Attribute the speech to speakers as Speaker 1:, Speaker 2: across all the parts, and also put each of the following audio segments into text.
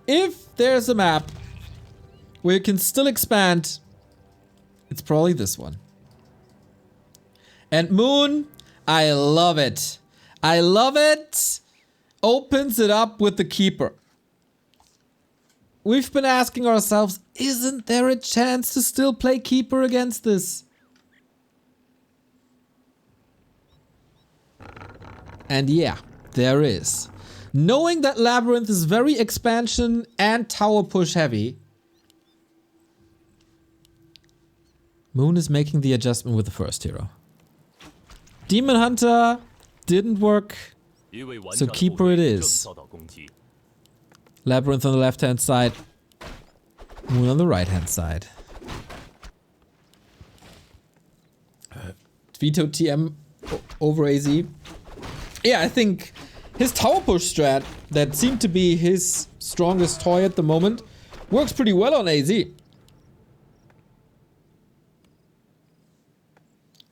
Speaker 1: If there's a map where you can still expand, it's probably this one. And Moon, I love it. I love it. Opens it up with the Keeper. We've been asking ourselves, isn't there a chance to still play Keeper against this? And yeah, there is. Knowing that LabyRinth is very expansion and tower push heavy, Moon is making the adjustment with the first hero. Demon Hunter didn't work, so Keeper it is. LabyRinth on the left hand side, Moon on the right hand side. Veto TM over AZ. Yeah, I think his tower push strat, that seemed to be his strongest toy at the moment, works pretty well on AZ.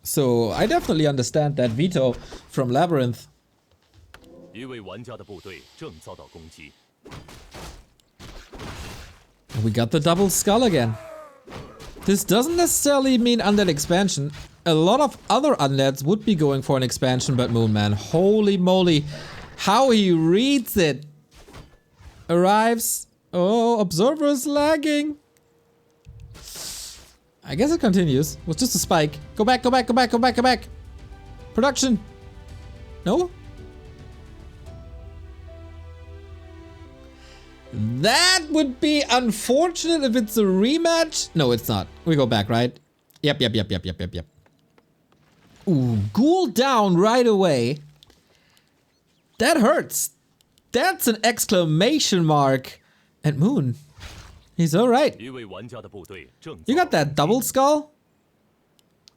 Speaker 1: So I definitely understand that veto from LabyRinth. We got the double skull again. This doesn't necessarily mean undead expansion. A lot of other undeads would be going for an expansion, but Moon, man, holy moly, how he reads it. Arrives. Oh, observer is lagging. I guess it continues. It was just a spike. Go back, go back, go back, go back, go back. Production. No? That would be unfortunate if it's a rematch. No, it's not. We go back, right? Yep. Ooh, ghoul down right away. That hurts. That's an exclamation mark. And Moon, he's alright. You got that double skull?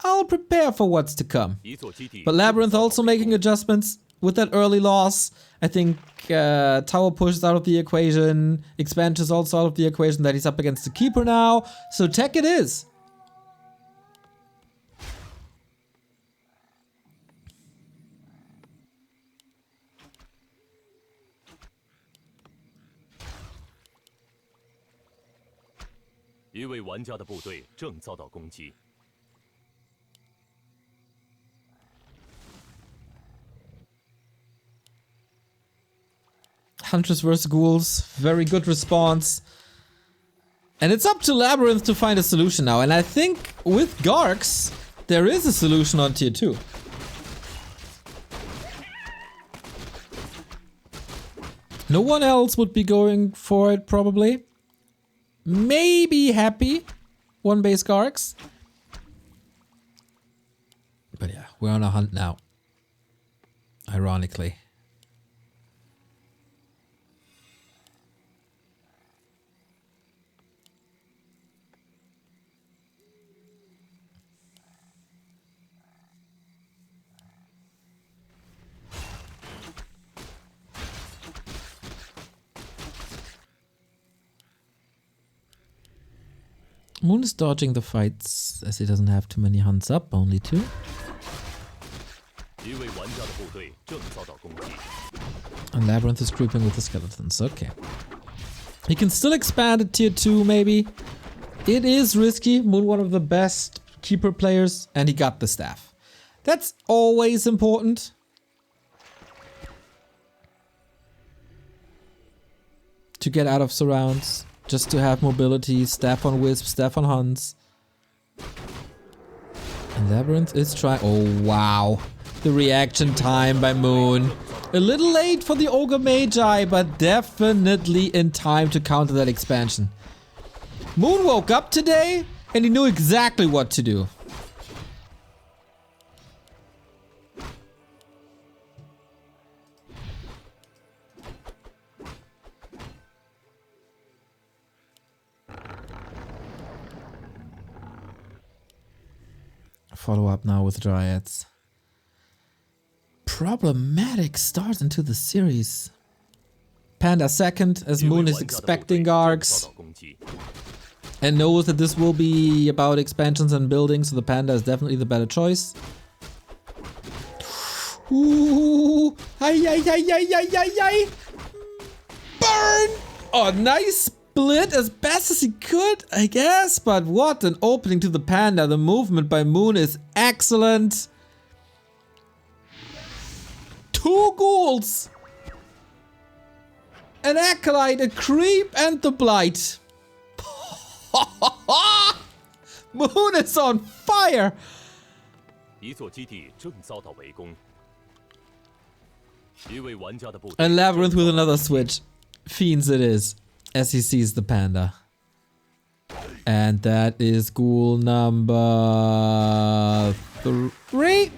Speaker 1: I'll prepare for what's to come. But LabyRinth also making adjustments with that early loss. I think tower push is out of the equation. Expansion is also out of the equation, that he's up against the Keeper now. So tech it is. Huntress versus Ghouls, very good response. And it's up to LabyRinth to find a solution now. And I think with Garks, there is a solution on tier 2. No one else would be going for it probably. Maybe Happy, one base Garks. But yeah, we're on a hunt now. Ironically. Moon is dodging the fights as he doesn't have too many hunts up, only 2. And LabyRinth is creeping with the skeletons, okay. He can still expand at tier 2 maybe. It is risky, Moon one of the best Keeper players, and he got the staff. That's always important. To get out of surrounds. Just to have mobility, staff on wisp, staff on hunts. And LabyRinth is trying. Oh wow. The reaction time by Moon. A little late for the Ogre Magi, but definitely in time to counter that expansion. Moon woke up today and he knew exactly what to do. Follow up now with Dryads. Problematic start into the series. Panda second, as Moon is expecting Gargs. And knows that this will be about expansions and building, so the Panda is definitely the better choice. Ooh! Ay. Oh, nice split as best as he could, I guess. But what an opening to the panda. The movement by Moon is excellent. 2 ghouls. An acolyte, a creep, and the blight. Moon is on fire. And LabyRinth with another switch. Fiends it is, as he sees the panda. And that is ghoul number 3.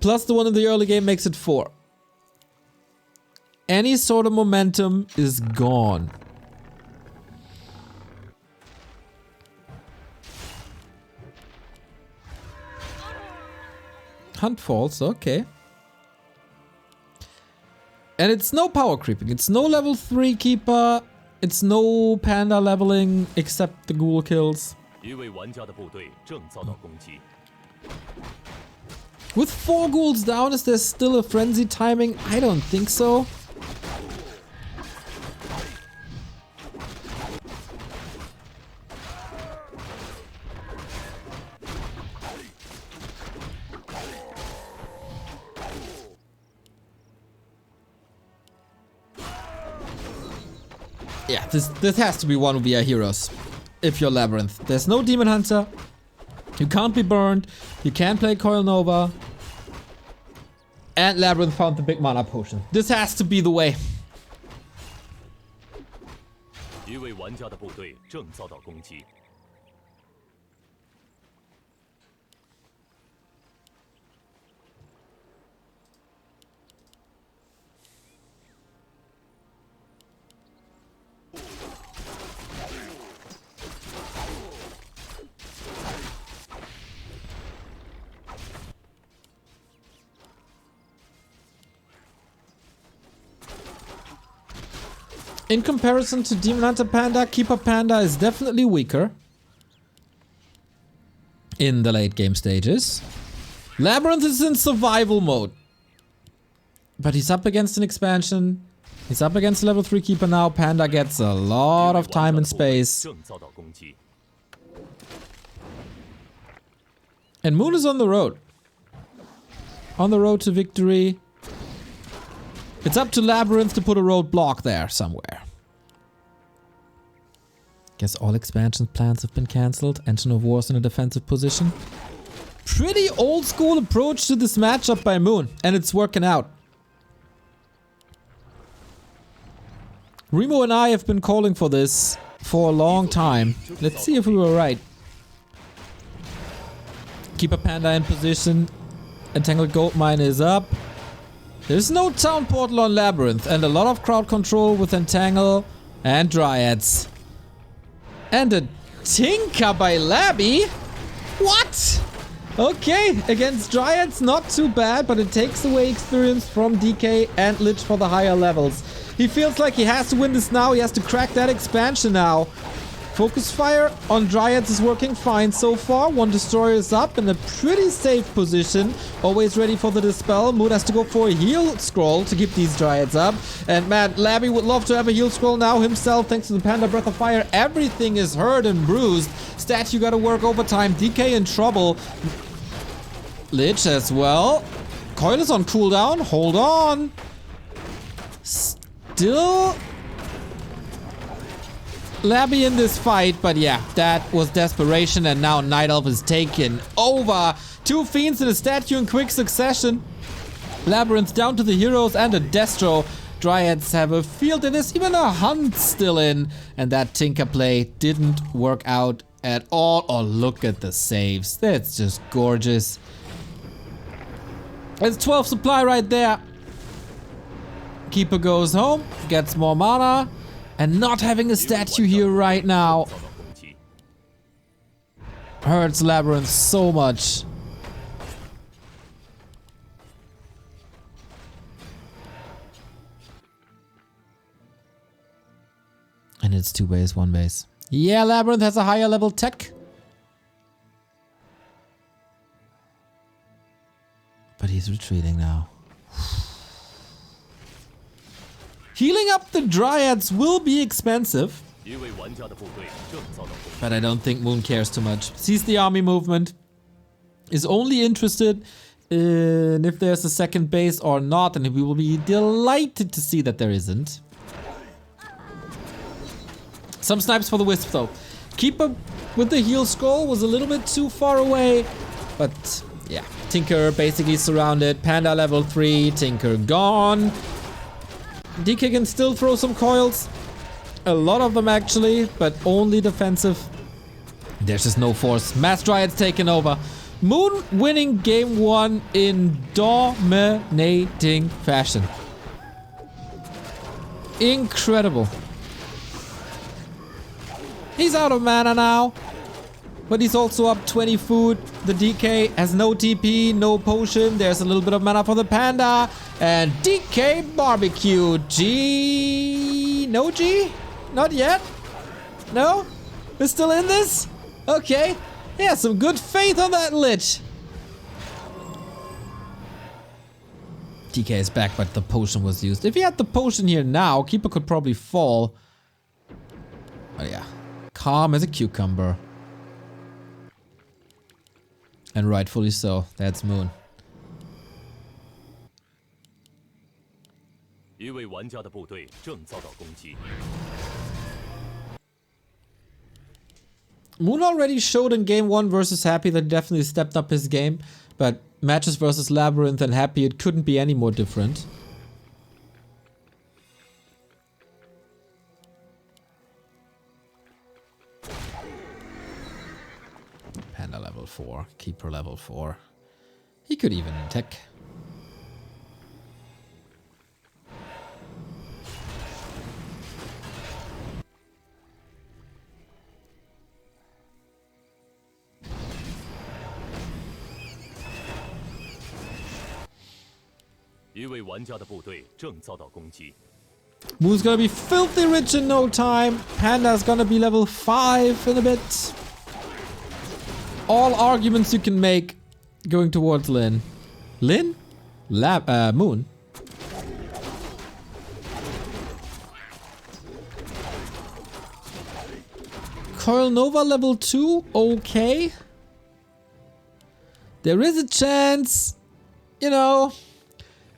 Speaker 1: Plus the one in the early game makes it 4. Any sort of momentum is gone. Hunt falls, okay. And it's no power creeping. It's no level 3 keeper. It's no panda leveling except the ghoul kills. With 4 ghouls down, is there still a frenzy timing? I don't think so. Yeah, this has to be one of your heroes. If you're LabyRinth. There's no Demon Hunter. You can't be burned. You can't play Coil Nova. And LabyRinth found the big mana potion. This has to be the way. In comparison to Demon Hunter Panda, Keeper Panda is definitely weaker in the late game stages. LabyRinth is in survival mode. But he's up against an expansion. He's up against level 3 Keeper now. Panda gets a lot of time and space. And Moon is on the road. On the road to victory. It's up to LabyRinth to put a roadblock there somewhere. Guess all expansion plans have been cancelled. Engine of War's in a defensive position. Pretty old school approach to this matchup by Moon. And it's working out. Remo and I have been calling for this for a long time. Let's see if we were right. Keeper Panda in position. Entangled Goldmine is up. There's no town portal on LabyRinth and a lot of crowd control with Entangle and Dryads. And a Tinker by Labby? What? Okay, against Dryads not too bad, but it takes away experience from DK and Lich for the higher levels. He feels like he has to win this now, he has to crack that expansion now. Focus Fire on Dryads is working fine so far. One Destroyer is up in a pretty safe position. Always ready for the Dispel. Mood has to go for a heal scroll to keep these Dryads up. And man, Labby would love to have a heal scroll now himself thanks to the Panda Breath of Fire. Everything is hurt and bruised. Statue gotta work overtime. DK in trouble. Lich as well. Coil is on cooldown. Hold on. Still Labby in this fight, but yeah, that was desperation, and now Night Elf is taken over. 2 Fiends and a Statue in quick succession. LabyRinth down to the heroes and a Destro. Dryads have a field, and there's even a Hunt still in. And that Tinker play didn't work out at all. Oh, look at the saves. That's just gorgeous. There's 12 supply right there. Keeper goes home, gets more mana. And not having a statue here right now hurts LabyRinth so much. And it's 2 base, 1 base. Yeah, LabyRinth has a higher level tech. But he's retreating now. Healing up the Dryads will be expensive. But I don't think Moon cares too much. Sees the army movement. Is only interested in if there's a second base or not. And we will be delighted to see that there isn't. Some snipes for the Wisp though. Keeper with the heal scroll was a little bit too far away. But yeah, Tinker basically surrounded. Panda level 3, Tinker gone. DK can still throw some coils. A lot of them actually, but only defensive. There's just no force. Mass Dryad's taken over. Moon winning game 1 in dominating fashion. Incredible. He's out of mana now. But he's also up 20 food. The DK has no TP, no potion. There's a little bit of mana for the Panda. And DK barbecue. G... No G? Not yet? No? We're still in this? Okay. Yeah, some good faith on that Lich. DK is back, but the potion was used. If he had the potion here now, Keeper could probably fall. Oh yeah. Calm as a cucumber. And rightfully so. That's Moon. Moon already showed in game 1 versus Happy that he definitely stepped up his game. But matches versus LabyRinth and Happy, it couldn't be any more different. Panda level 4, Keeper level 4. He could even tech. Moon's gonna be filthy rich in no time. Panda's gonna be level 5 in a bit. All arguments you can make going towards Lin. Lin? Moon. Coil Nova level 2? Okay. There is a chance, you know,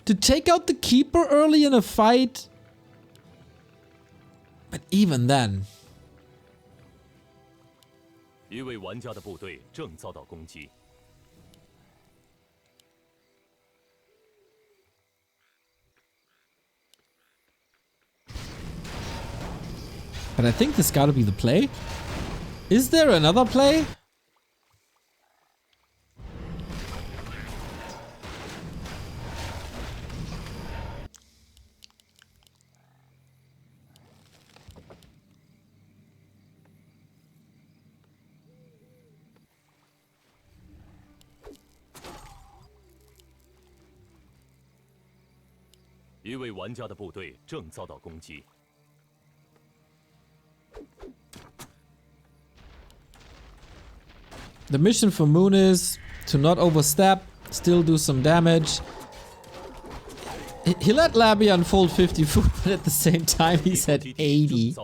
Speaker 1: to take out the Keeper early in a fight. But even then. But I think this gotta be the play. Is there another play? The mission for Moon is to not overstep, still do some damage. He let Labby unfold 50 food, but at the same time he's at 80.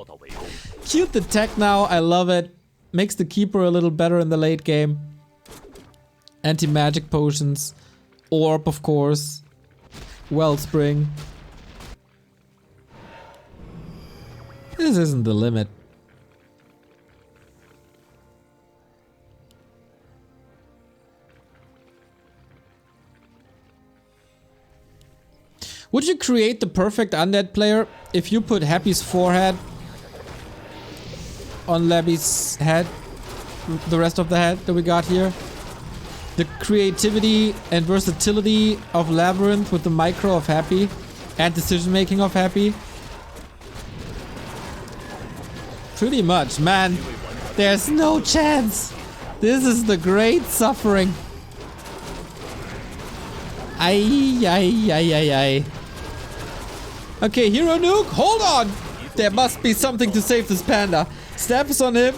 Speaker 1: Cute the tech now, I love it. Makes the Keeper a little better in the late game. Anti-magic potions. Orb, of course. Wellspring. This isn't the limit. Would you create the perfect undead player if you put Happy's forehead on Labby's head? The rest of the head that we got here? The creativity and versatility of LabyRinth with the micro of Happy and decision making of Happy? Pretty much, man. There's no chance. This is the great suffering. Ay, ay, ay, ay, ay. Okay, Hero Nuke, hold on! There must be something to save this Panda. Steps on him.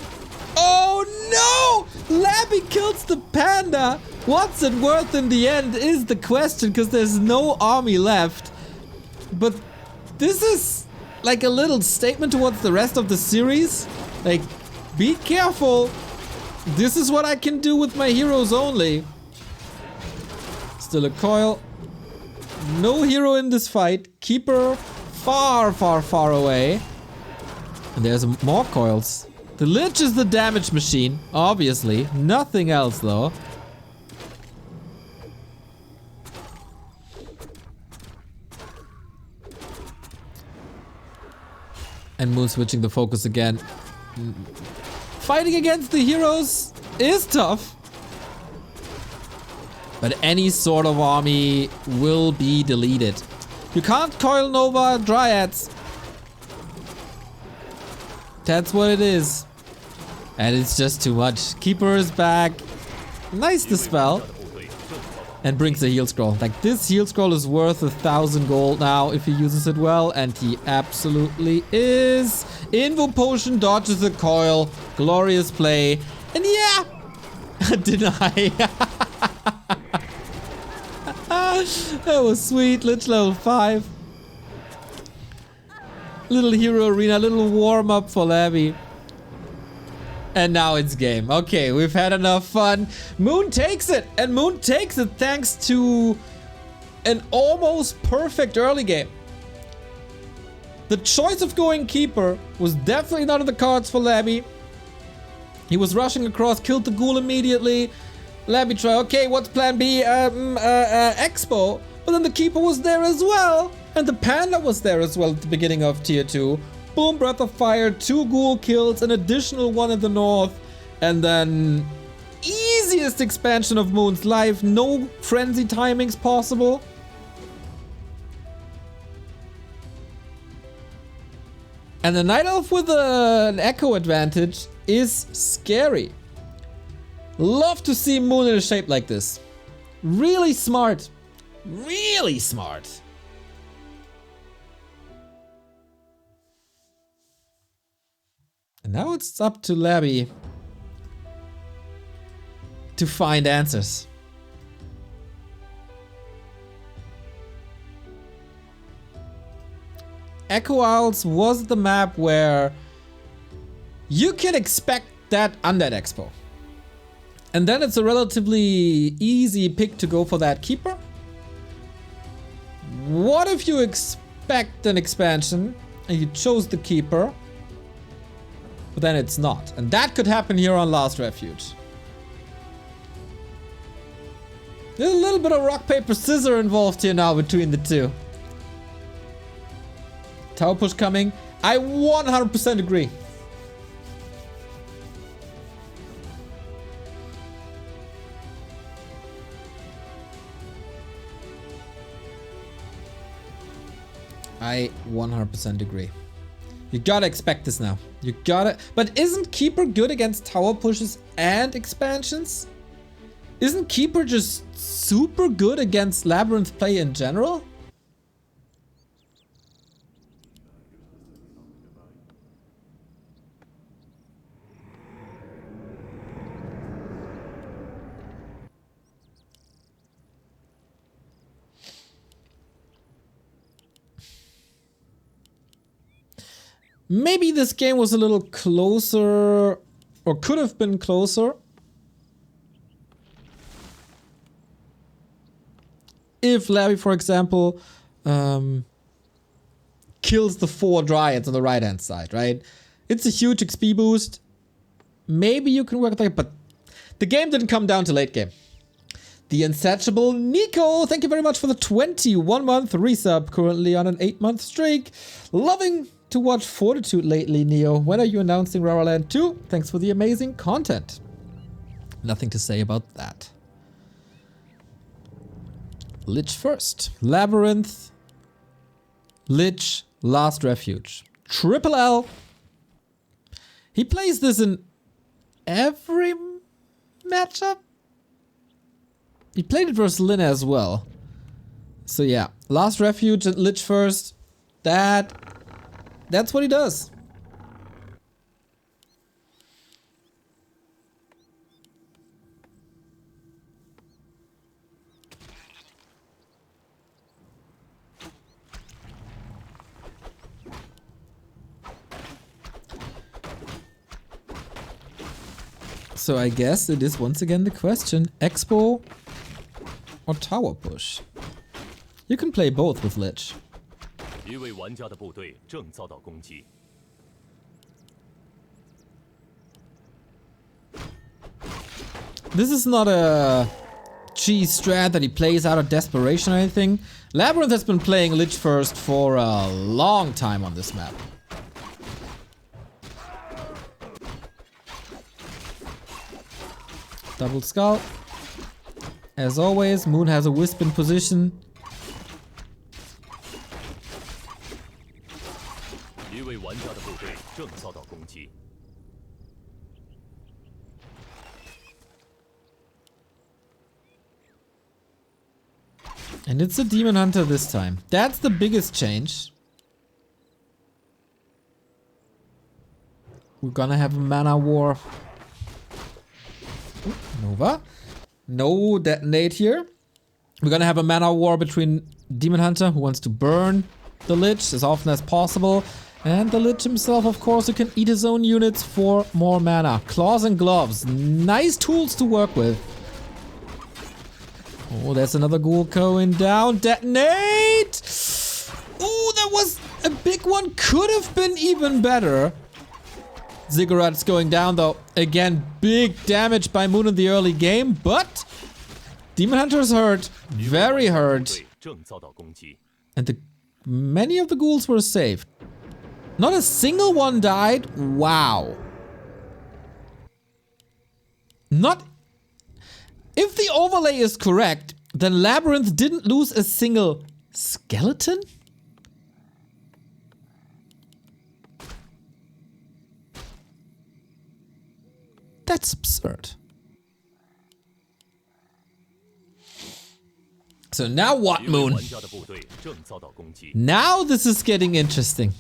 Speaker 1: Oh no! Labby kills the Panda! What's it worth in the end is the question, because there's no army left. But this is like a little statement towards the rest of the series. Like, be careful. This is what I can do with my heroes only. Still a coil. No hero in this fight. Keeper far, far, far away. And there's more coils. The Lich is the damage machine, obviously. Nothing else though. And Moon switching the focus again. Fighting against the heroes is tough. But any sort of army will be deleted. You can't coil Nova Dryads. That's what it is. And it's just too much. Keeper is back. Nice dispel. And brings a heal scroll. Like, this heal scroll is worth 1,000 gold now if he uses it well. And he absolutely is. Invo potion dodges the coil. Glorious play. And yeah. Deny. That was sweet. Lich level 5. Little hero arena, little warm up for Labby. And now it's game. Okay, we've had enough fun. Moon takes it, and Moon takes it thanks to an almost perfect early game. The choice of going Keeper was definitely not in the cards for Labby. He was rushing across, killed the ghoul immediately. Labby tried, okay, what's plan B? Expo. But then the Keeper was there as well. And the Panda was there as well at the beginning of tier 2. Boom, Breath of Fire, 2 ghoul kills, an additional one in the north. And then easiest expansion of Moon's life. No frenzy timings possible. And the Night Elf with an Echo advantage is scary. Love to see Moon in a shape like this. Really smart. Really smart. And now it's up to Labby to find answers. Echo Isles was the map where you can expect that Undead Expo. And then it's a relatively easy pick to go for that Keeper. What if you expect an expansion and you chose the Keeper, but then it's not? And that could happen here on Last Refuge. There's a little bit of rock, paper, scissors involved here now between the two. Tower push coming. I 100% agree. I 100% agree. You gotta expect this now. You gotta... But isn't Keeper good against tower pushes and expansions? Isn't Keeper just super good against Labyrinth play in general? Maybe this game was a little closer, or could have been closer, if Labby, for example, kills the 4 Dryads on the right hand side, right? It's a huge XP boost. Maybe you can work with that, but the game didn't come down to late game. The Insatiable Nico, thank you very much for the 21-month resub, currently on an 8-month streak. Loving to watch Fortitude lately, Neo. When are you announcing Rara Land 2? Thanks for the amazing content. Nothing to say about that. Lich first. Labyrinth. Lich. Last Refuge. Triple L. He plays this in every matchup? He played it versus Lina as well. So yeah. Last Refuge and Lich first. That's what he does. So I guess it is once again the question, Expo or Tower Push? You can play both with Lich. This is not a cheese strat that he plays out of desperation or anything. LabyRinth has been playing Lich first for a long time on this map. Double skull. As always, Moon has a wisp in position. And it's a Demon Hunter this time. That's the biggest change. We're gonna have a mana war. Ooh, Nova. No detonate here. We're gonna have a mana war between Demon Hunter, who wants to burn the Lich as often as possible, and the Lich himself, of course, who can eat his own units for more mana. Claws and gloves. Nice tools to work with. Oh, there's another ghoul going down. Detonate! Ooh, that was a big one. Could have been even better. Ziggurat's going down, though. Again, big damage by Moon in the early game, but Demon Hunter's hurt. Very hurt. And many of the ghouls were saved. Not a single one died. Wow. Not... If the overlay is correct, then LabyRinth didn't lose a single skeleton? That's absurd. So now what, Moon? Now this is getting interesting.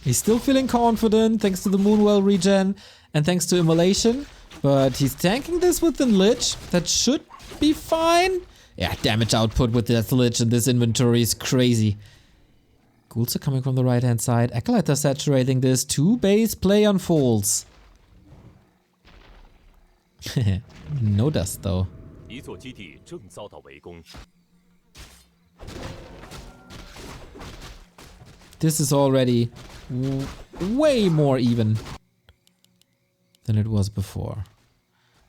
Speaker 1: He's still feeling confident thanks to the Moonwell regen and thanks to Immolation. But he's tanking this with the Lich. That should be fine. Yeah, damage output with that Lich in this inventory is crazy. Ghouls are coming from the right hand side. Acolyte are saturating this. 2 base play unfolds. No dust though. This is already way more even than it was before.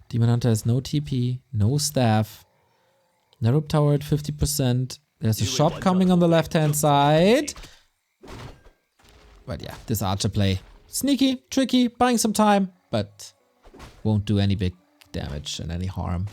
Speaker 1: Demon Hunter has no TP, no staff. Narrow tower at 50%. There's a shop coming on the left hand side. But yeah, this archer play. Sneaky, tricky, buying some time, but won't do any big damage and any harm.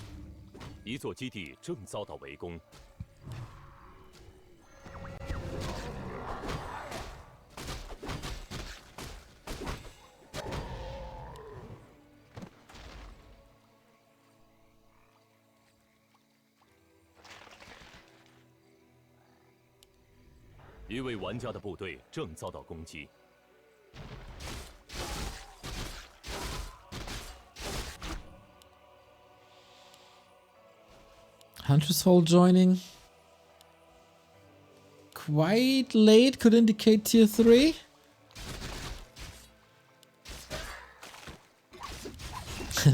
Speaker 1: Hunter's Fall joining. Quite late, could indicate tier 3.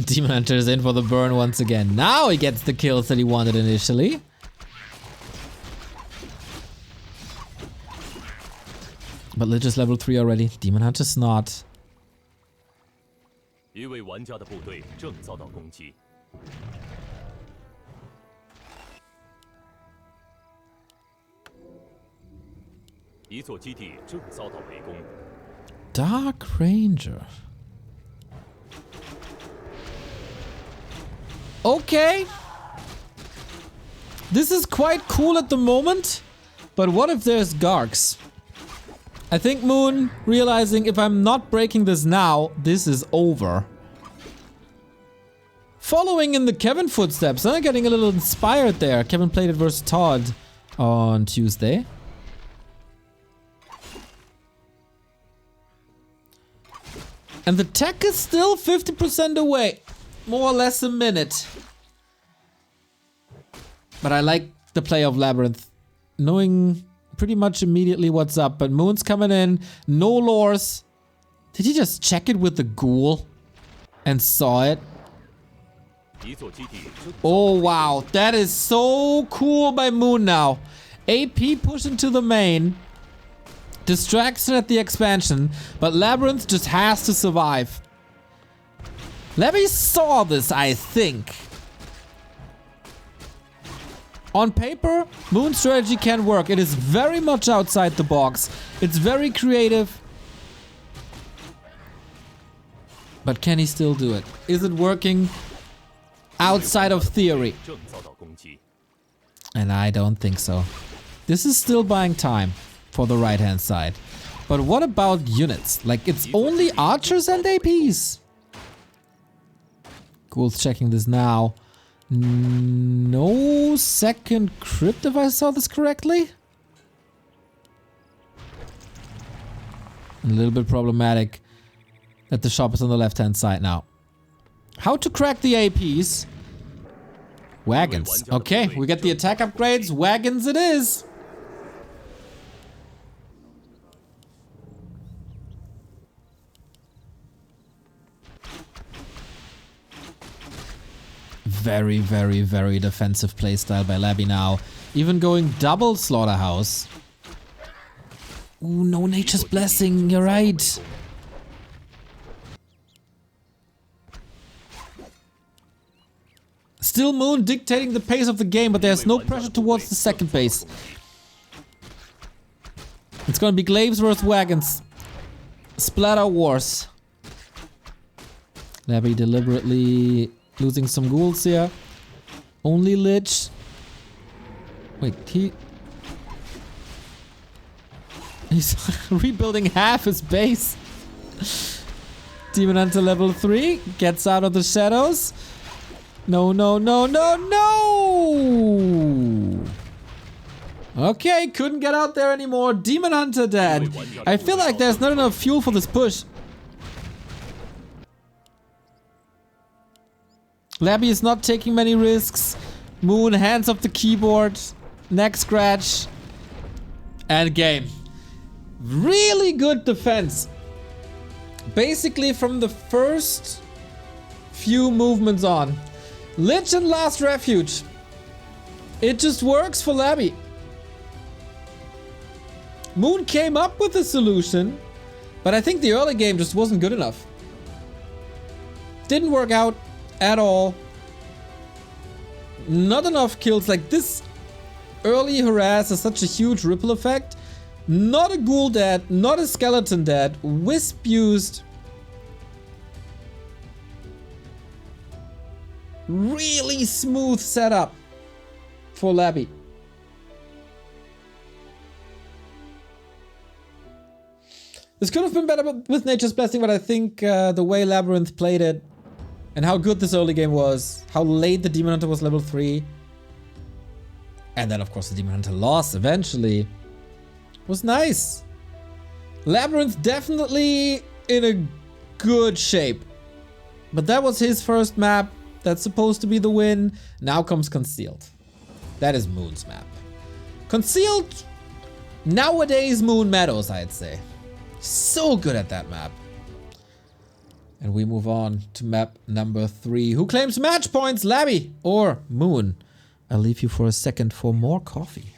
Speaker 1: Demon Hunter is in for the burn once again. Now he gets the kills that he wanted initially. But Lich is level 3 already. Demon Hunter's not. Dark Ranger. Okay. This is quite cool at the moment. But what if there's Garks? I think Moon realizing if I'm not breaking this now, this is over. Following in the Kevin footsteps. I'm getting a little inspired there. Kevin played it versus Todd on Tuesday. And the tech is still 50% away. More or less a minute. But I like the play of LabyRinth. Knowing pretty much immediately what's up. But Moon's coming in. No lores. Did he just check it with the ghoul? And saw it? Oh wow, that is so cool by Moon now. AP push into the main. Distraction at the expansion, but LabyRinth just has to survive. Labby saw this, I think. On paper, Moon's strategy can work. It is very much outside the box. It's very creative. But can he still do it? Is it working outside of theory? And I don't think so. This is still buying time for the right-hand side. But what about units? Like, it's only archers and APs. Ghoul's checking this now. No second crypt, if I saw this correctly. A little bit problematic that the shop is on the left-hand side now. How to crack the APs? Wagons. Okay, we get the attack upgrades. Wagons it is. Very, very, very defensive playstyle by Labby now. Even going double slaughterhouse. Ooh, no nature's blessing, you're right. Still Moon dictating the pace of the game, but there's no pressure towards the second base. It's gonna be glaives versus wagons. Splatter wars. Labby deliberately losing some ghouls here. Only Lich. Wait, he's rebuilding half his base. Demon Hunter level 3 gets out of the shadows. No, no, no, no, no! Okay, couldn't get out there anymore. Demon Hunter dead. I feel like there's not enough fuel for this push. Labby is not taking many risks. Moon hands off the keyboard. Neck scratch. And game. Really good defense. Basically from the first few movements on. Lich and Last Refuge. It just works for Labby. Moon came up with a solution, but I think the early game just wasn't good enough. Didn't work out at all. Not enough kills. Like, this early harass has such a huge ripple effect. Not a ghoul dead, not a skeleton dead. Wisp used. Really smooth setup for Labby. This could have been better with Nature's Blessing, but I think the way LabyRinth played it and how good this early game was, how late the Demon Hunter was level 3, and then of course the Demon Hunter lost eventually, was nice. LabyRinth definitely in a good shape. But that was his first map. That's supposed to be the win. Now comes Concealed. That is Moon's map. Concealed, nowadays Moon Meadows, I'd say. So good at that map. And we move on to map number 3. Who claims match points, Labby or Moon? I'll leave you for a second for more coffee.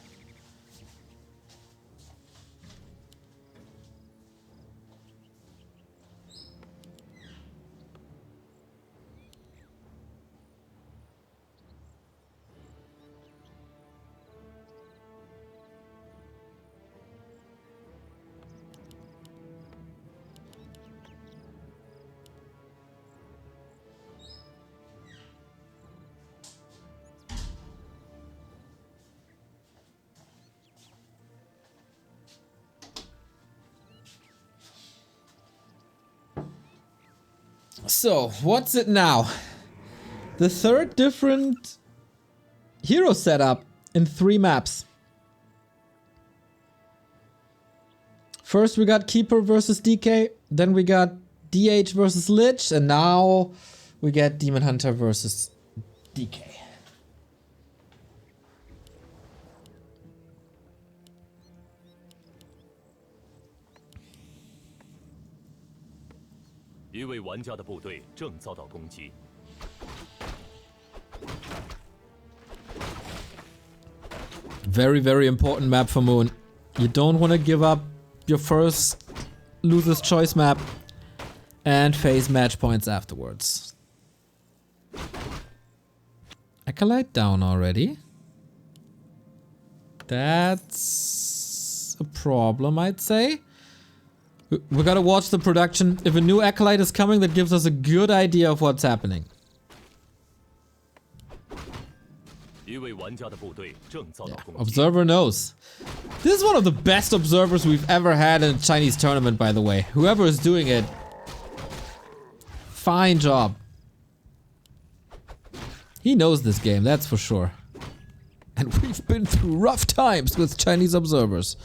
Speaker 1: So, what's it now? The third different hero setup in 3 maps. First we got Keeper versus DK, then we got DH versus Lich, and now we get Demon Hunter versus DK. Very, very important map for Moon. You don't want to give up your first loser's choice map and face match points afterwards. Acolyte down already. That's a problem, I'd say. We gotta watch the production. If a new Acolyte is coming, that gives us a good idea of what's happening. Yeah, observer knows. This is one of the best observers we've ever had in a Chinese tournament, by the way. Whoever is doing it, fine job. He knows this game, that's for sure. And we've been through rough times with Chinese observers.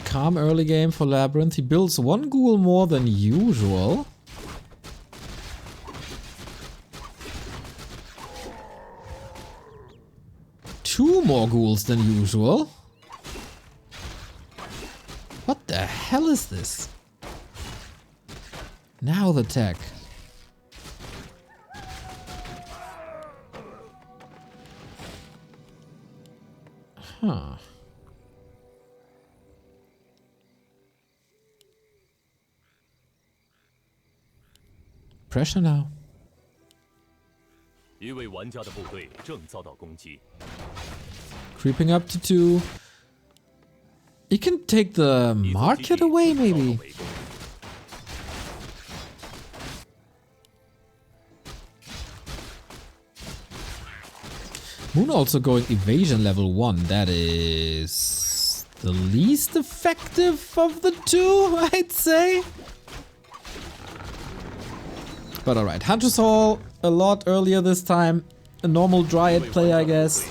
Speaker 1: Calm early game for LabyRinth. He builds one ghoul more than usual. Two more ghouls than usual. What the hell is this? Now the tech. Huh. Pressure now. Creeping up to 2. You can take the market away, maybe. Moon also going evasion level 1. That is the least effective of the two, I'd say. But alright, Hunter's Hall a lot earlier this time. A normal Dryad play, I guess.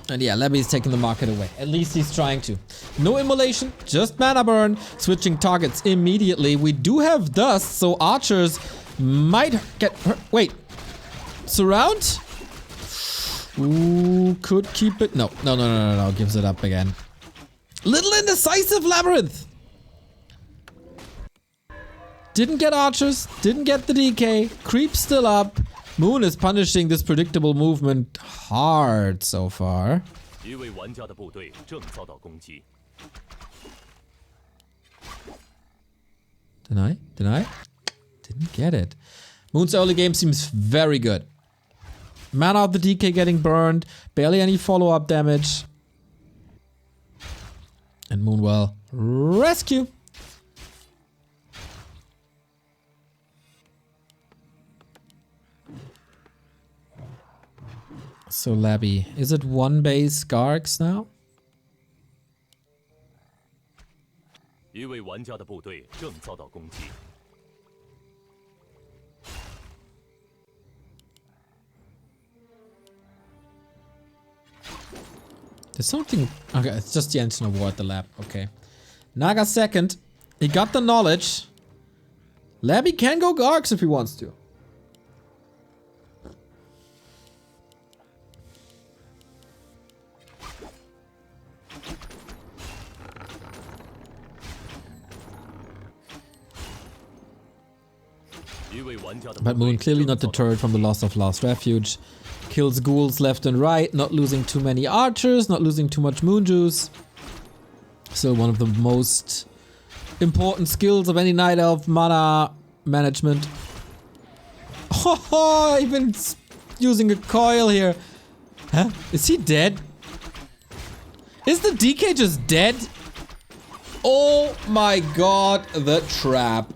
Speaker 1: And yeah, Labby's taking the market away. At least he's trying to. No immolation, just mana burn. Switching targets immediately. We do have dust, so archers might get hurt. Wait. Surround? Ooh, could keep it. No. Gives it up again. Little indecisive LabyRinth. Didn't get archers. Didn't get the DK. Creep still up. Moon is punishing this predictable movement hard so far. Deny? Didn't get it. Moon's early game seems very good. Mana of the DK getting burned. Barely any follow-up damage. And Moonwell rescue. So Labby, is it one base Gargs now? There's something. Okay, it's just the Ancient of War at the lab. Okay. Naga second. He got the knowledge. Labby can go Gargs if he wants to. But Moon clearly not deterred from the loss of Last Refuge. Kills ghouls left and right, not losing too many archers, not losing too much moon juice. Still one of the most important skills of any Night Elf, mana management. Oh, even using a coil here. Huh? Is he dead? Is the DK just dead? Oh my god, the trap.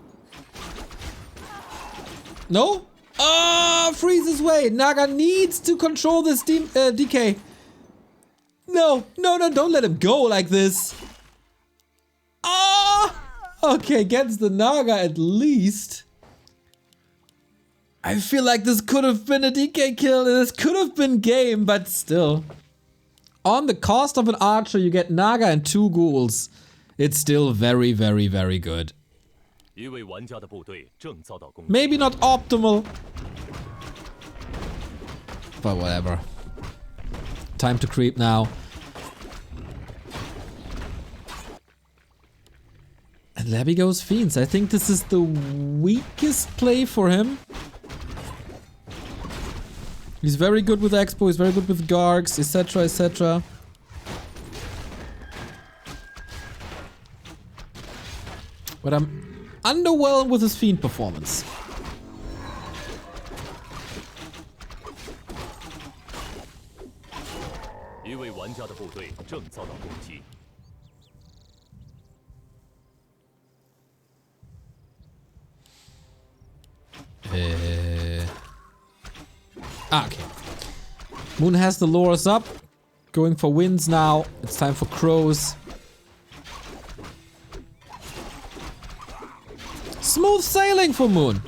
Speaker 1: No? Ah, freezes way. Naga needs to control this DK. No, don't let him go like this. Ah! Okay, gets the Naga at least. I feel like this could have been a DK kill. This could have been game, but still. On the cost of an archer, you get Naga and 2 ghouls. It's still very, very, very good. Maybe not optimal, but whatever. Time to creep now. And Labby goes Fiends. I think this is the weakest play for him. He's very good with Expo, he's very good with Gargs, etc, etc. But I'm underwhelmed with his Fiend performance. Okay. Moon has the lures up. Going for wins now. It's time for crows. Smooth sailing for Moon.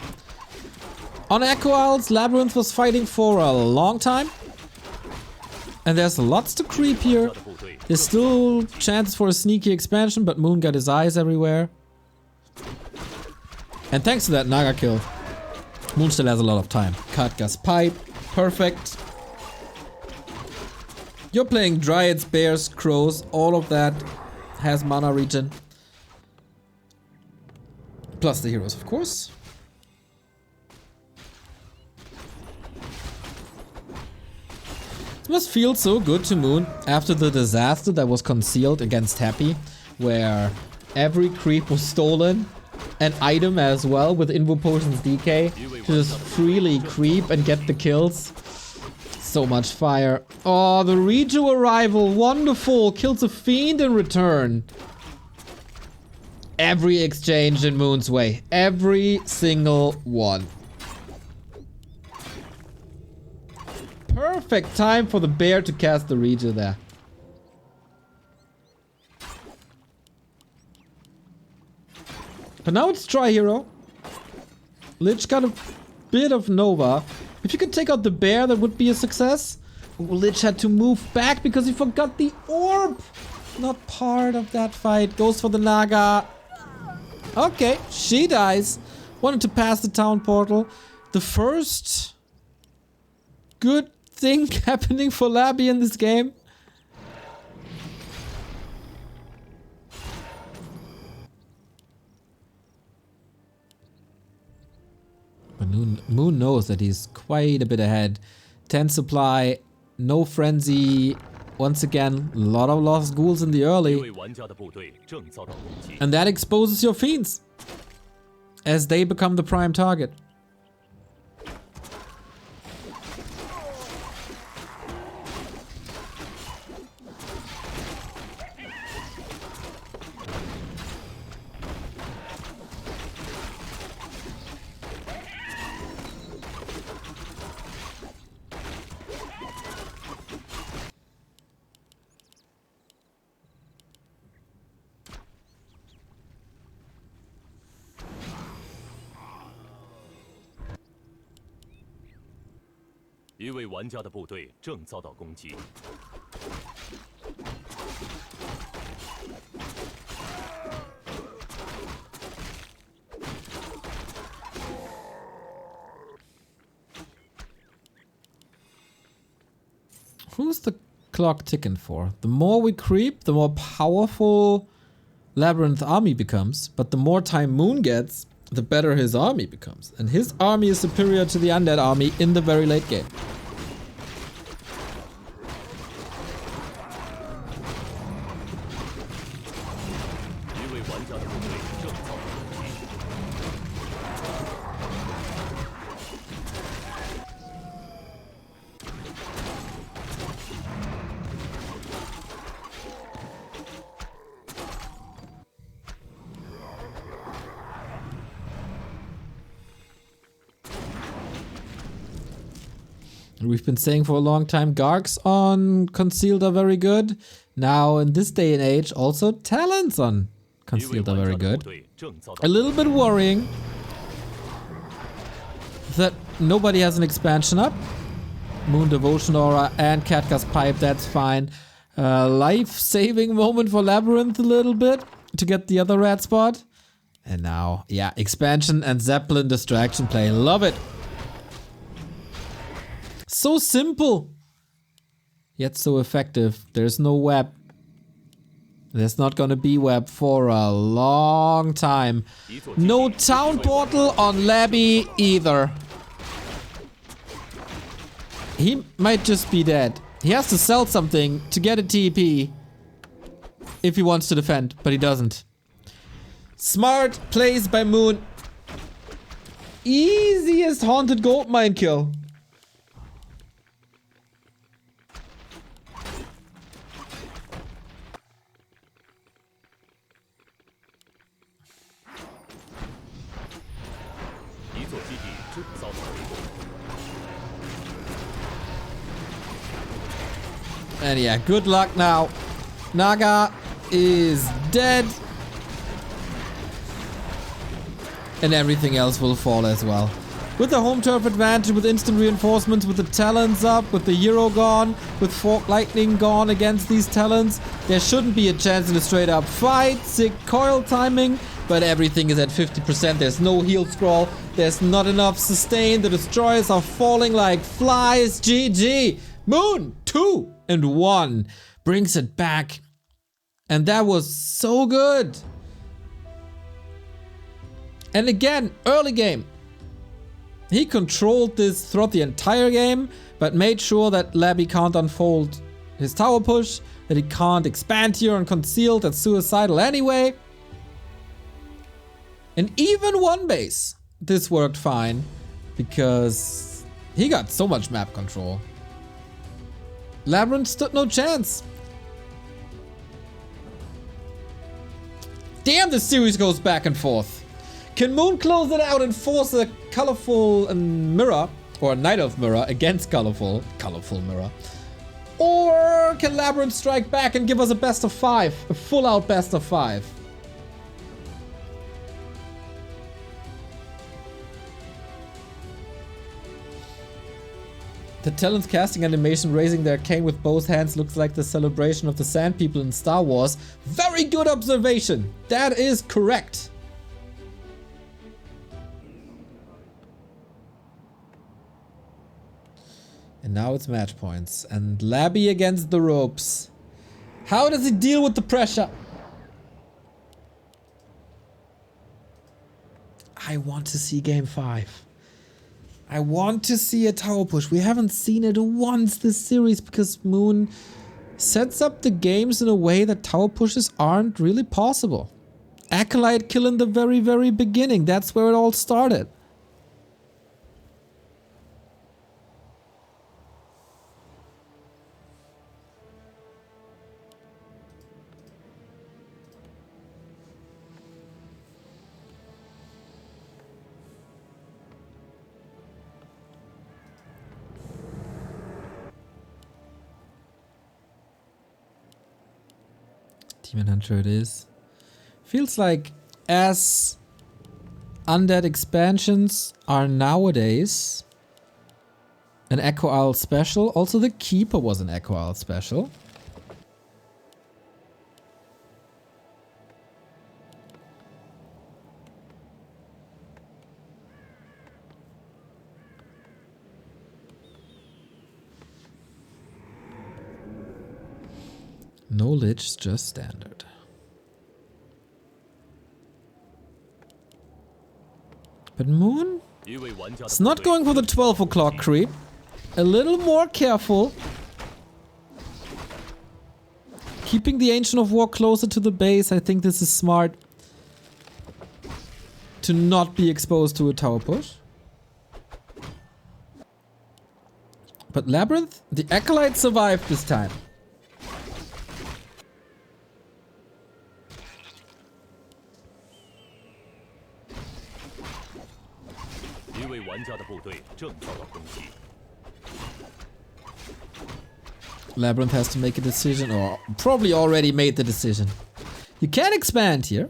Speaker 1: On Echo Isles, LabyRinth was fighting for a long time. And there's lots to creep here. There's still chances for a sneaky expansion, but Moon got his eyes everywhere. And thanks to that Naga kill, Moon still has a lot of time. Katga's Pipe. Perfect. You're playing Dryads, Bears, Crows, all of that has mana regen. Plus the heroes, of course. It must feel so good to Moon after the disaster that was concealed against Happy, where every creep was stolen, an item as well with Invo Potions DK, to just freely creep and get the kills. So much fire. Oh, the Reju arrival, wonderful, kills a Fiend in return. Every exchange in Moon's way, every single one. Perfect time for the bear to cast the Reju there. But now it's Tri Hero. Lich got a bit of Nova. If you could take out the bear, that would be a success. Ooh, Lich had to move back because he forgot the orb. Not part of that fight. Goes for the Naga. Okay, she dies. Wanted to pass the town portal. The first good thing happening for Labby in this game. But Moon knows that he's quite a bit ahead. 10 supply, no frenzy. Once again, a lot of lost ghouls in the early. And that exposes your Fiends as they become the prime target. Who's the clock ticking for? The more we creep, the more powerful LabyRinth army becomes, but the more time Moon gets, the better his army becomes. And his army is superior to the undead army in the very late game. We've been saying for a long time, Gargs on Concealed are very good. Now, in this day and age, also Talents on Concealed are very good. A little bit worrying that nobody has an expansion up. Moon Devotion Aura and Katga's Pipe, that's fine. Life-saving moment for LabyRinth a little bit to get the other red spot. And now, yeah, expansion and Zeppelin distraction play. Love it. So simple. yet so effective. There's no web. There's not gonna be web for a long time. No town portal on Labby either. He might just be dead. He has to sell something to get a TP if he wants to defend, but he doesn't. Smart plays by Moon. Easiest haunted gold mine kill. And yeah, good luck now. Naga is dead. And everything else will fall as well. With the home turf advantage, with instant reinforcements, with the talents up, with the hero gone, with Fork Lightning gone against these talents, there shouldn't be a chance in a straight up fight. Sick coil timing, but everything is at 50%. There's no heal scroll. There's not enough sustain. The destroyers are falling like flies. GG. Moon 2-1 brings it back. And that was so good. And again, early game. He controlled this throughout the entire game, but made sure that Labby can't unfold his tower push, that he can't expand here and conceal. That's suicidal anyway. And even one base, this worked fine, because he got so much map control. LabyRinth stood no chance. Damn, this series goes back and forth. Can Moon close it out and force a colorful mirror, or a Night Elf mirror against colorful mirror? Or can LabyRinth strike back and give us a best of 5, a full out best of 5? The talent's casting animation, raising their cane with both hands, looks like the celebration of the Sand People in Star Wars. Very good observation. That is correct. And now it's match points. And Labby against the ropes. How does he deal with the pressure? I want to see game 5. I want to see a tower push. We haven't seen it once this series because Moon sets up the games in a way that tower pushes aren't really possible. Acolyte kill in the very, very beginning. That's where it all started. Demon Hunter it is. Feels like as undead expansions are nowadays an Echo Isle special. Also the Keeper was an Echo Isle special. No lich, just standard. But Moon? It's not going for the 12 o'clock creep. A little more careful. Keeping the Ancient of War closer to the base. I think this is smart. To not be exposed to a tower push. But LabyRinth, the Acolyte survived this time. LabyRinth has to make a decision, or probably already made the decision. You can expand here.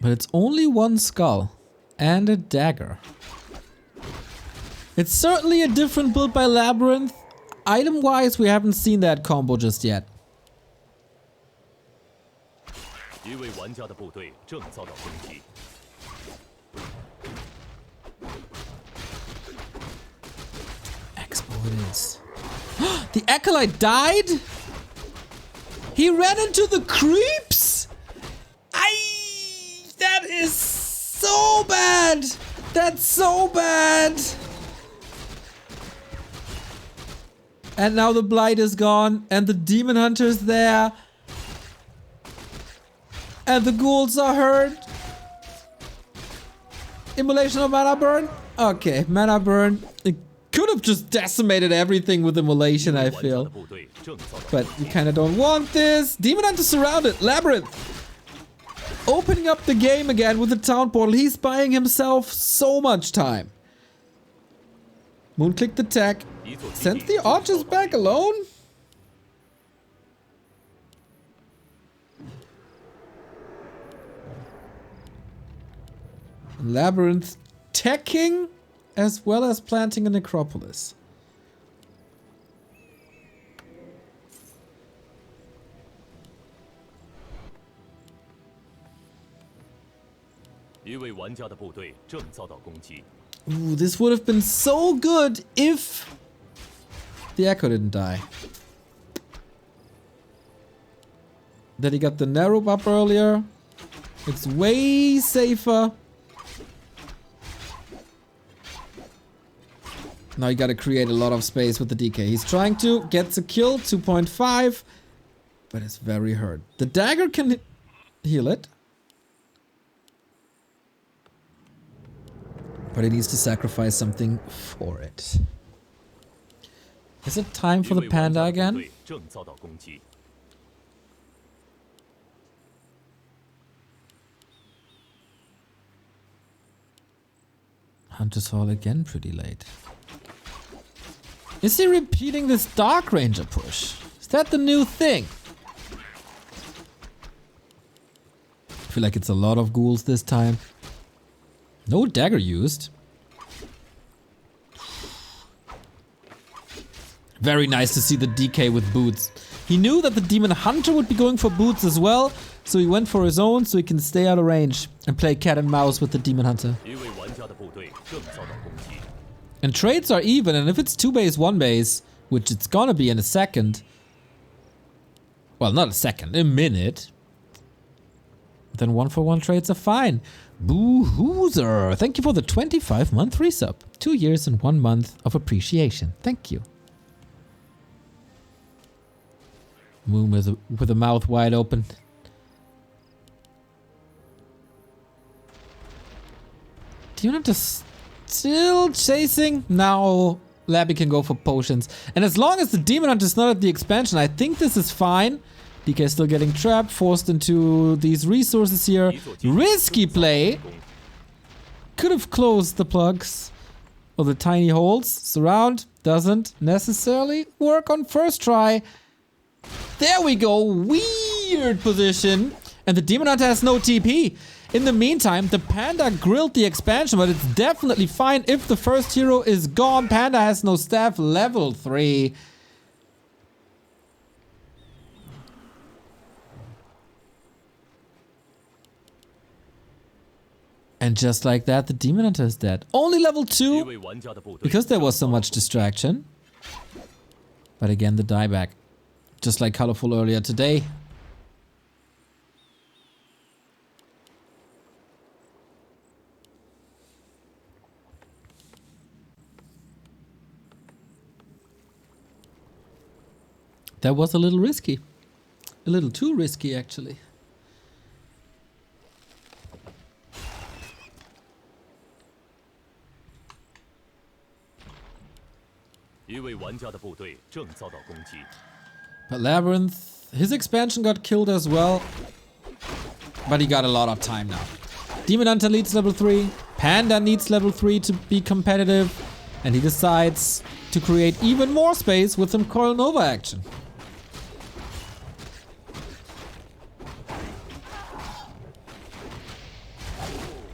Speaker 1: But it's only one skull and a dagger. It's certainly a different build by LabyRinth. Item-wise, we haven't seen that combo just yet. Oh, it is. The Acolyte died? He ran into the creeps? That is so bad! That's so bad! And now the Blight is gone, and the Demon Hunter's there. And the ghouls are hurt. Immolation of Mana Burn? Okay, Mana Burn. It could have just decimated everything with Immolation, I feel. But you kind of don't want this. Demon Hunter surrounded. LabyRinth. Opening up the game again with the town portal. He's buying himself so much time. Moon clicked the tech. Sends the archers back alone? LabyRinth teching as well as planting a necropolis. Ooh, this would have been so good if the Echo didn't die. That he got the Narrow up earlier. It's way safer. Now you gotta create a lot of space with the DK. He's trying to, gets a kill, 2.5, but it's very hurt. The dagger can heal it. But he needs to sacrifice something for it. Is it time for the panda again? Hunter's Hall again pretty late. Is he repeating this Dark Ranger push? Is that the new thing? I feel like it's a lot of ghouls this time. No dagger used. Very nice to see the DK with boots. He knew that the Demon Hunter would be going for boots as well, so he went for his own so he can stay out of range and play cat and mouse with the Demon Hunter. And trades are even, and if it's 2 base, 1 base, which it's gonna be in a second. Well, not a second, a minute. Then 1-for-1 trades are fine. Boo-hoozer! Thank you for the 25-month resub. 2 years and 1 month of appreciation. Thank you. Moon with a mouth wide open. Do you want to still chasing? Now Labby can go for potions. And as long as the Demon Hunter is not at the expansion, I think this is fine. DK still getting trapped, forced into these resources here. Risky play. Could have closed the plugs. Or the tiny holes. Surround doesn't necessarily work on first try. There we go. Weird position. And the Demon Hunter has no TP. In the meantime, the Panda grilled the expansion, but it's definitely fine if the first hero is gone. Panda has no staff, level 3. And just like that, the Demon Hunter is dead. Only level 2, because there was so much distraction. But again, the dieback. Just like Colorful earlier today. That was a little risky. A little too risky, actually. But LabyRinth, his expansion got killed as well. But he got a lot of time now. Demon Hunter needs level 3. Panda needs level 3 to be competitive. And he decides to create even more space with some Coil Nova action.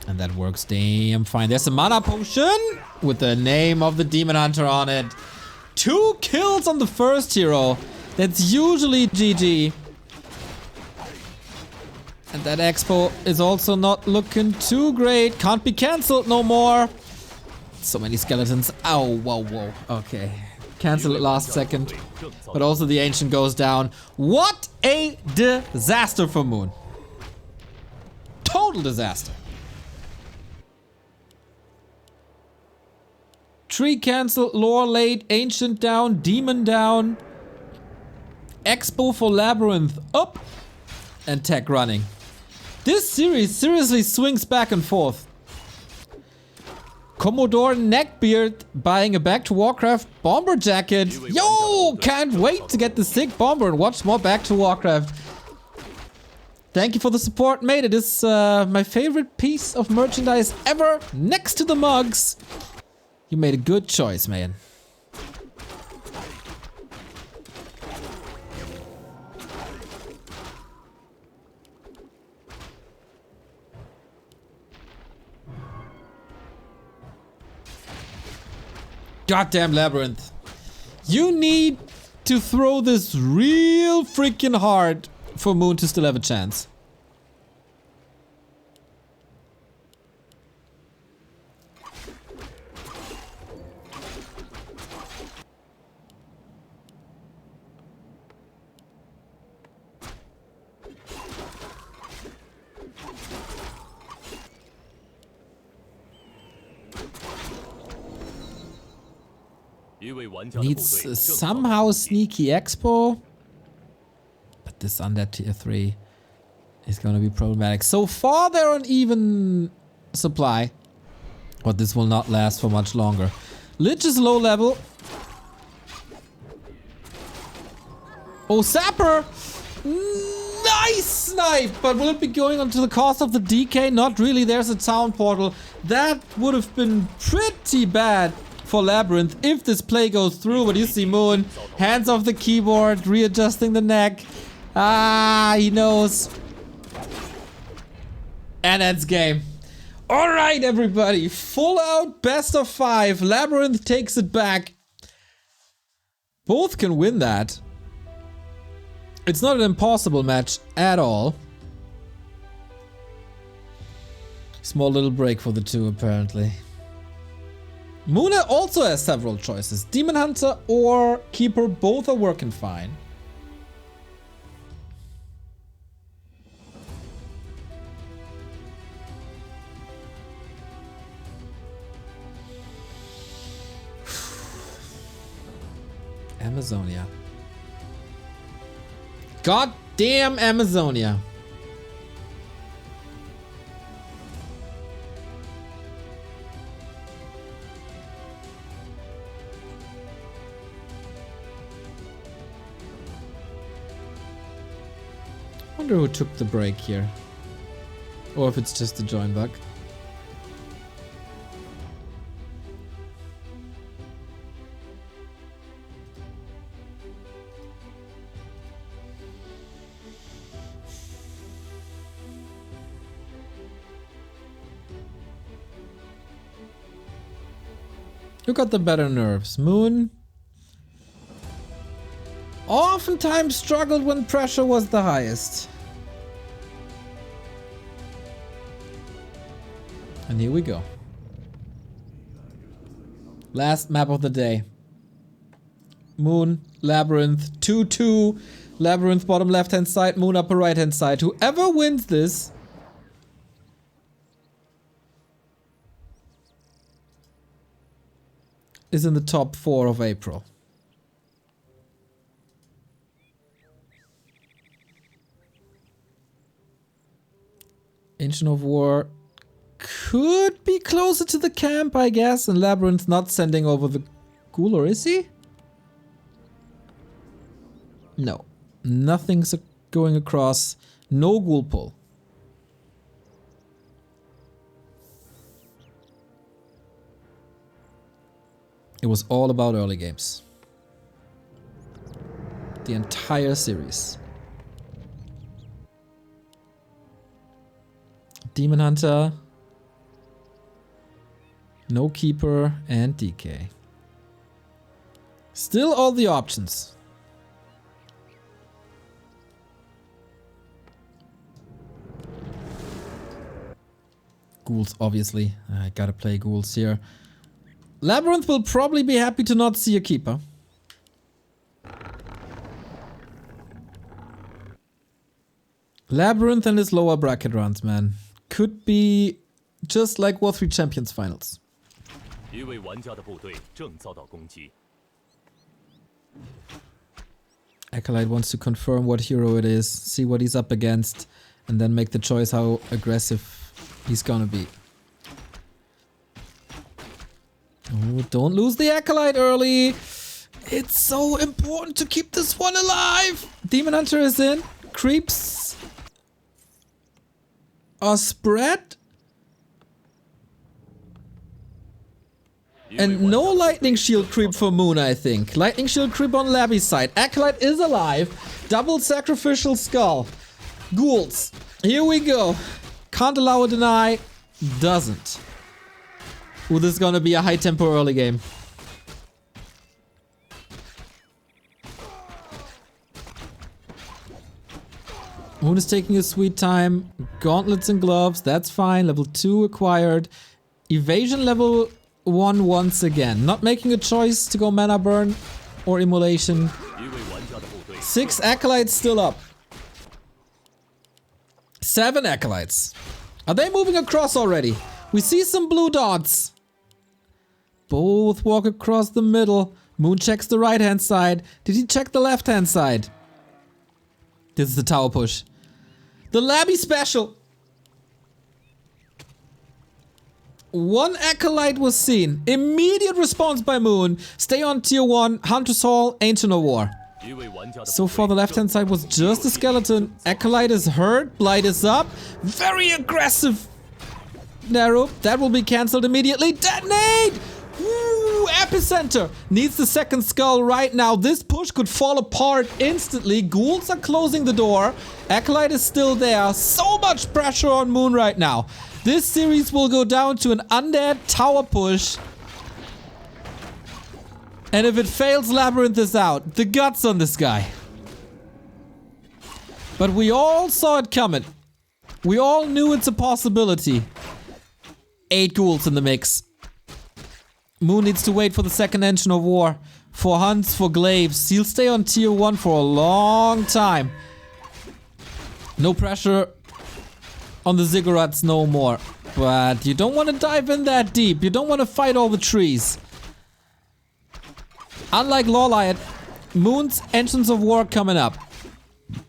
Speaker 1: And that works damn fine. There's a mana potion with the name of the Demon Hunter on it. 2 kills on the first hero. That's usually GG. And that expo is also not looking too great. Can't be cancelled no more. So many skeletons. Ow, whoa, whoa. Okay. Cancel it last second. But also the Ancient goes down. What a disaster for Moon. Total disaster. Tree cancel, lore late, Ancient down, Demon down. Expo for Labyrinth up. And tech running. This series seriously swings back and forth. Commodore Neckbeard buying a Back to Warcraft bomber jacket. Yo, can't wait to get the sick bomber and watch more Back to Warcraft. Thank you for the support, mate. It is my favorite piece of merchandise ever, next to the mugs. You made a good choice, man. Goddamn Labyrinth. You need to throw this real freaking hard for Moon to still have a chance. Needs somehow sneaky expo. But this undead tier 3 is gonna be problematic. So far they're on even supply. But this will not last for much longer. Lich is low level. Oh, Sapper! Nice snipe! But will it be going onto the cost of the DK? Not really. There's a town portal. That would have been pretty bad for Labyrinth if this play goes through. But you see Moon, hands off the keyboard, readjusting the neck. Ah, he knows. And that's game. Alright, everybody. Full out best of 5. Labyrinth takes it back. Both can win that. It's not an impossible match at all. Small little break for the two, apparently. Moona also has several choices. Demon Hunter or Keeper, both are working fine. Amazonia. God damn Amazonia. Wonder who took the break here. Or if it's just a join bug. Who got the better nerves? Moon? Oftentimes struggled when pressure was the highest. And here we go. Last map of the day. Moon, Labyrinth, 2-2. Labyrinth bottom left hand side, Moon upper right hand side. Whoever wins this is in the top 4 of April. Ancient of War could be closer to the camp, I guess, and Labyrinth not sending over the ghoul, or is he? No. Nothing's going across. No ghoul pull. It was all about early games. The entire series. Demon Hunter, no Keeper, and DK. Still all the options. Ghouls, obviously. I gotta play ghouls here. Labyrinth will probably be happy to not see a Keeper. LabyRinth and his lower bracket runs, man. Could be just like War 3 Champions Finals. Acolyte wants to confirm what hero it is, see what he's up against, and then make the choice how aggressive he's gonna be. Oh, don't lose the Acolyte early! It's so important to keep this one alive! Demon Hunter is in. Creeps are spread. And no Lightning Shield creep for Moon, I think. Lightning Shield creep on Labby's side. Acolyte is alive. Double Sacrificial Skull. Ghouls. Here we go. Can't allow a deny. Doesn't. Ooh, this is gonna be a high tempo early game. Moon is taking his sweet time. Gauntlets and gloves, that's fine. Level 2 acquired. Evasion level 1 once again. Not making a choice to go mana burn or immolation. 6 acolytes still up. 7 acolytes. Are they moving across already? We see some blue dots. Both walk across the middle. Moon checks the right hand side. Did he check the left hand side? This is the tower push. The Labby special. 1 acolyte was seen. Immediate response by Moon. Stay on tier 1. Hunter's Hall, Ancient of War. So far the left hand side was just a skeleton. Acolyte is hurt. Blight is up. Very aggressive. Narrow. That will be cancelled immediately. Detonate! Woo! Epicenter. Needs the second skull right now. This push could fall apart instantly. Ghouls are closing the door. Acolyte is still there. So much pressure on Moon right now. This series will go down to an undead tower push. And if it fails, LabyRinth is out. The guts on this guy. But we all saw it coming. We all knew it's a possibility. 8 ghouls in the mix. Moon needs to wait for the second Engine of War. For hunts, for glaives. He'll stay on tier 1 for a long time. No pressure on the ziggurats no more. But you don't want to dive in that deep. You don't want to fight all the trees. Unlike Lawlight, Moon's Engines of War coming up.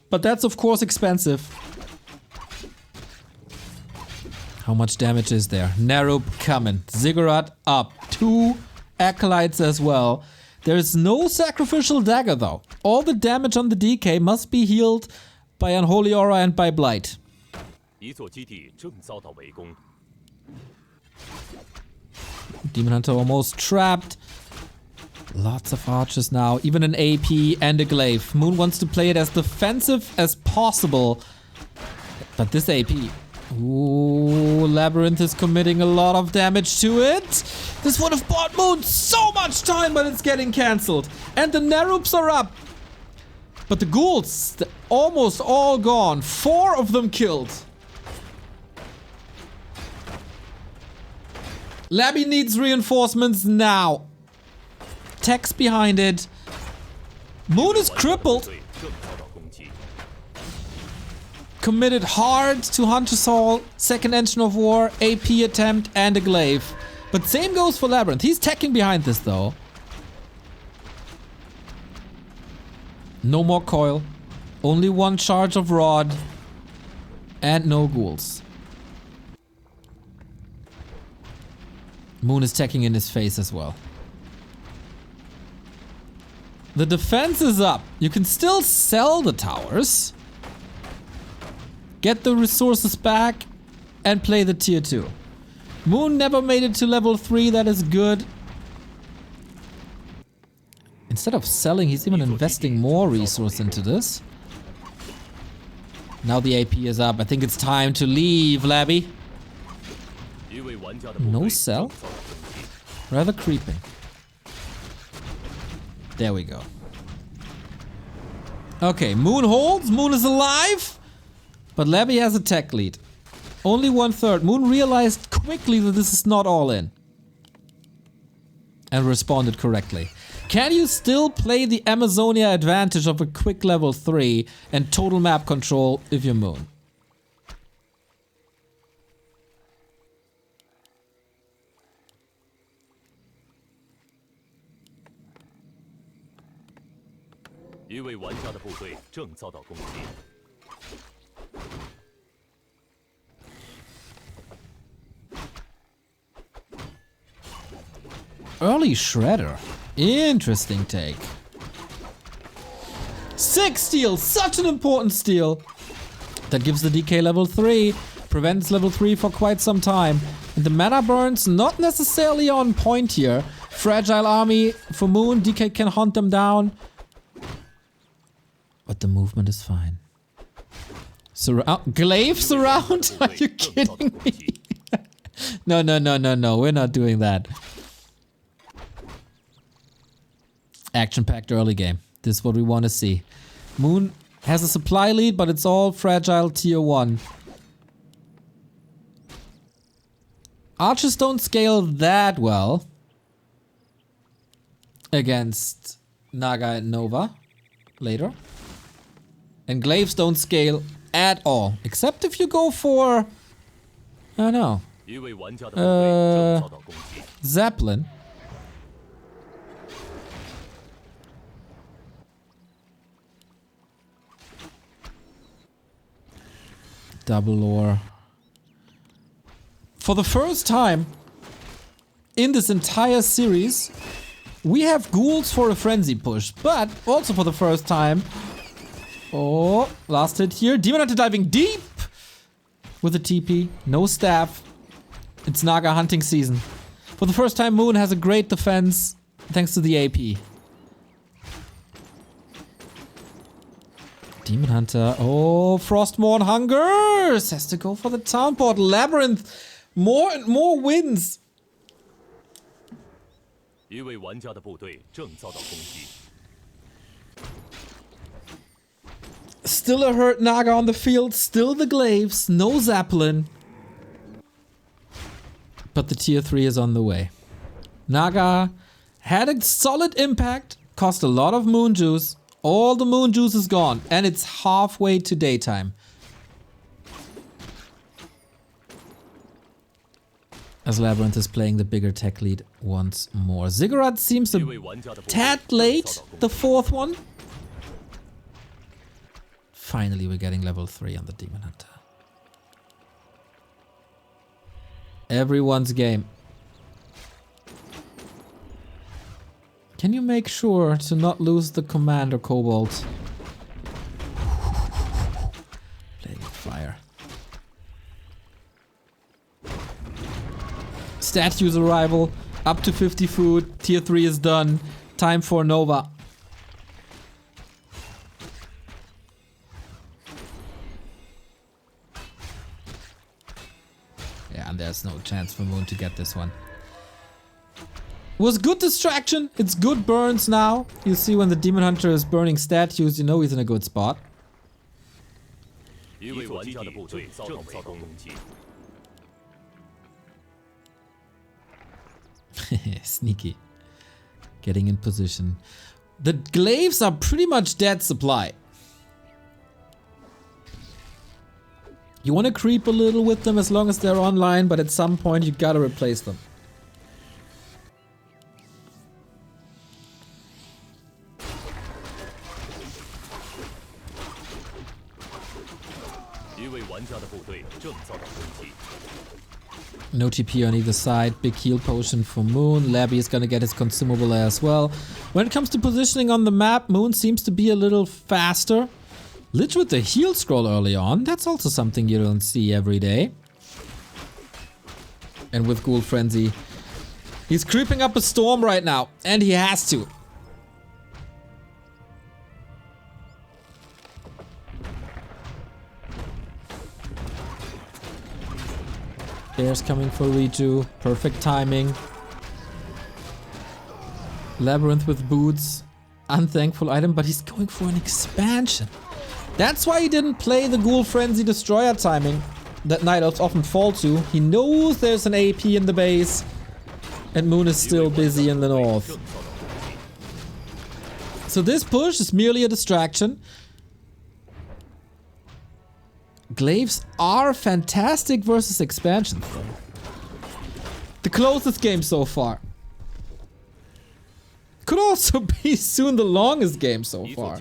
Speaker 1: But that's of course expensive. How much damage is there? Narrow coming. Ziggurat up. 2 acolytes as well. There's no sacrificial dagger though. All the damage on the DK must be healed by Unholy Aura and by Blight. Demon Hunter almost trapped. Lots of archers now. Even an AP and a glaive. Moon wants to play it as defensive as possible. But this AP... Ooh, LabyRinth is committing a lot of damage to it. This would have bought Moon so much time, but it's getting cancelled. And the Neroops are up. But the ghouls, they're almost all gone. 4 of them killed. Labby needs reinforcements now. Text behind it. Moon is crippled. Committed hard to Hunter's Hall, second Engine of War, AP attempt, and a glaive. But same goes for LabyRinth. He's teching behind this though. No more coil. Only 1 charge of rod. And no ghouls. Moon is teching in his face as well. The defense is up. You can still sell the towers. Get the resources back and play the tier 2. Moon never made it to level 3, that is good. Instead of selling, he's even investing more resource into this. Now the AP is up. I think it's time to leave, Labby. No sell. Rather creeping. There we go. Okay, Moon holds. Moon is alive. But Labby has a tech lead. Only 1/3. Moon realized quickly that this is not all in. And responded correctly. Can you still play the Amazonia advantage of a quick level 3 and total map control if you're Moon? Early Shredder. Interesting take. 6 steal, such an important steal. That gives the DK level 3, prevents level 3 for quite some time. And the mana burn's not necessarily on point here. Fragile army for Moon, DK can hunt them down. But the movement is fine. Glaive surround? Are you kidding me? No, we're not doing that. Action-packed early game. This is what we want to see. Moon has a supply lead, but it's all fragile tier 1. Archers don't scale that well against Naga and Nova later. And glaives don't scale at all. Except if you go for... I don't know. Zeppelin. Double ore. For the first time in this entire series, we have ghouls for a frenzy push, but also for the first time... Oh, last hit here. Demon Hunter diving deep with a TP. No staff. It's Naga hunting season. For the first time, Moon has a great defense thanks to the AP. Demon Hunter. Oh, Frostmourne hungers. Has to go for the town port. LabyRinth. More and more wins. Still a hurt Naga on the field. Still the glaives. No Zeppelin. But the tier 3 is on the way. Naga had a solid impact. Cost a lot of moon juice. All the moon juice is gone. And it's halfway to daytime. As LabyRinth is playing the bigger tech lead once more. Ziggurat seems a tad late. The 4th one. Finally, we're getting level 3 on the Demon Hunter. Everyone's game. Can you make sure to not lose the commander, Cobalt? Playing with fire. Statue's arrival. Up to 50 food. Tier 3 is done. Time for Nova. And there's no chance for Moon to get this one. It was good distraction. It's good burns now. You see when the Demon Hunter is burning statues, you know he's in a good spot. Sneaky. Getting in position. The glaives are pretty much dead supply. You want to creep a little with them as long as they're online, but at some point you gotta replace them. No TP on either side. Big heal potion for Moon. Labby is gonna get his consumable as well. When it comes to positioning on the map, Moon seems to be a little faster. Lich with the heal scroll early on. That's also something you don't see every day. And with Ghoul Frenzy, he's creeping up a storm right now. And he has to. Bear's coming for Riju. Perfect timing. LabyRinth with boots. Unthankful item, but he's going for an expansion. That's why he didn't play the Ghoul Frenzy Destroyer timing that Night Elves often fall to. He knows there's an AP in the base. And Moon is still busy in the north. So this push is merely a distraction. Glaives are fantastic versus expansions though. The closest game so far. Could also be soon the longest game so far.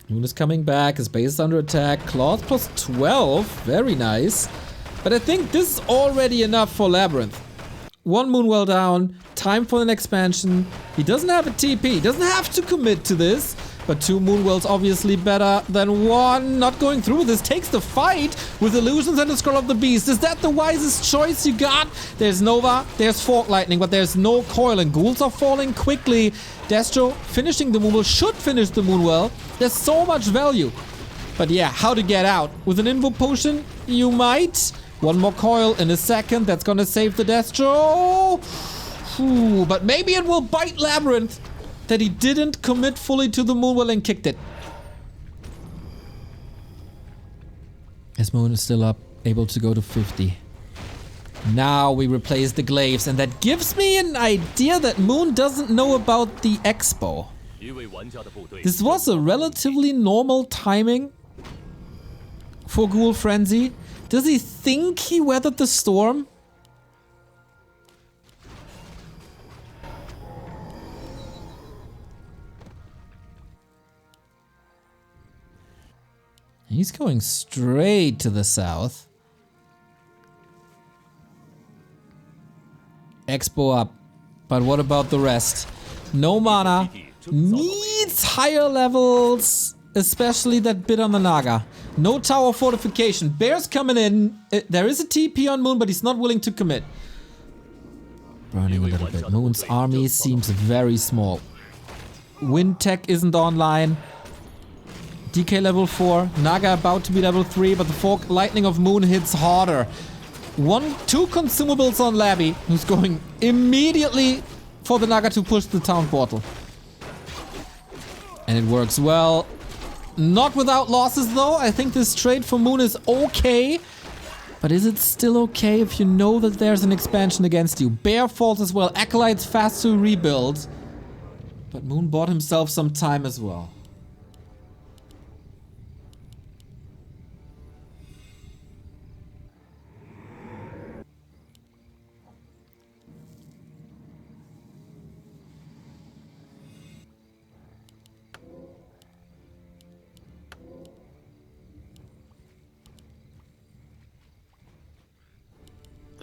Speaker 1: Moon is coming back, his base is under attack. Claws plus 12, very nice. But I think this is already enough for LabyRinth. One Moon well down, time for an expansion. He doesn't have a TP, he doesn't have to commit to this. But 2 Moonwells obviously better than 1. Not going through this takes the fight with Illusions and the Scroll of the Beast. Is that the wisest choice you got? There's Nova, there's Fork Lightning, but there's no coil and ghouls are falling quickly. Destro finishing the Moonwell, should finish the Moonwell. There's so much value. But yeah, how to get out? With an Invo Potion, you might. One more coil in a second, that's gonna save the Destro. Ooh, but maybe it will bite LabyRinth that he didn't commit fully to the Moonwell and kicked it. His Moon is still up, able to go to 50. Now we replace the glaives, and that gives me an idea that Moon doesn't know about the Expo. This was a relatively normal timing for Ghoul Frenzy. Does he think he weathered the storm? He's going straight to the south. Expo up. But what about the rest? No mana. Needs higher levels. Especially that bit on the Naga. No tower fortification. Bear's coming in. There is a TP on Moon, but he's not willing to commit. Burning a little bit. Moon's army seems very small. Wind tech isn't online. DK level 4, Naga about to be level 3, but the Fork Lightning of Moon hits harder. 2 consumables on Labby, who's going immediately for the Naga to push the town portal. And it works well. Not without losses though. I think this trade for Moon is okay. But is it still okay if you know that there's an expansion against you? Bear falls as well. Acolyte's fast to rebuild. But Moon bought himself some time as well.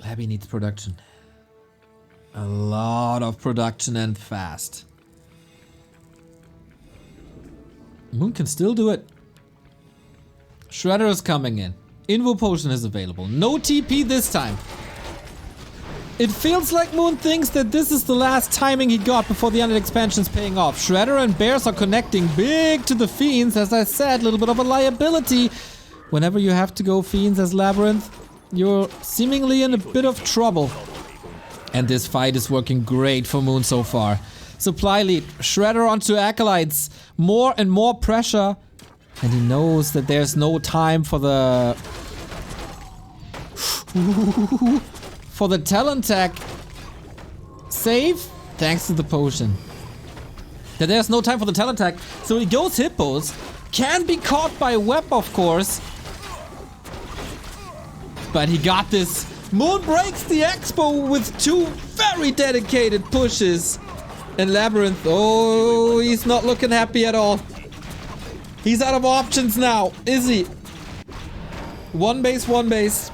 Speaker 1: Labby needs production. A lot of production and fast. Moon can still do it. Shredder is coming in. Invo Potion is available. No TP this time. It feels like Moon thinks that this is the last timing he got before the ended expansion is paying off. Shredder and Bears are connecting big to the Fiends. As I said, a little bit of a liability. Whenever you have to go Fiends as LabyRinth, you're seemingly in a bit of trouble. And this fight is working great for Moon so far. Supply lead, Shredder onto Acolytes. More and more pressure. And he knows that there's no time for the... for the talent tech. Save, thanks to the potion. That there's no time for the talent tech. So he goes Hippos. Can be caught by Web, of course. But he got this. Moon breaks the Expo with 2 very dedicated pushes. And LabyRinth, oh, he's not looking happy at all. He's out of options now, is he? One base.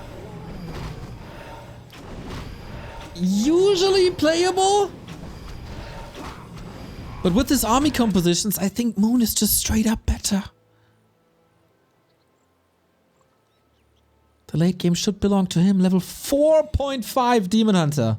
Speaker 1: Usually playable. But with his army compositions, I think Moon is just straight up better. The late game should belong to him. Level 4.5 Demon Hunter.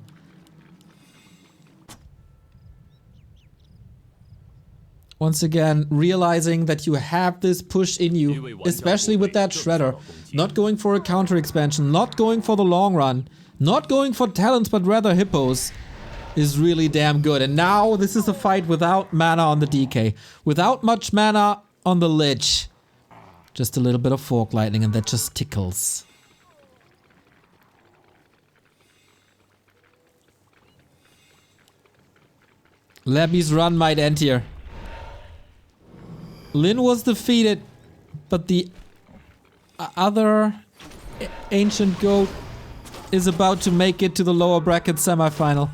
Speaker 1: Once again, realizing that you have this push in you, especially with that Shredder. Not going for a counter expansion, not going for the long run, not going for talents, but rather Hippos, is really damn good. And now this is a fight without mana on the DK, without much mana on the Lich. Just a little bit of Fork Lightning, and that just tickles. Labby's run might end here. Lin was defeated, but the other ancient goat is about to make it to the lower bracket semifinal.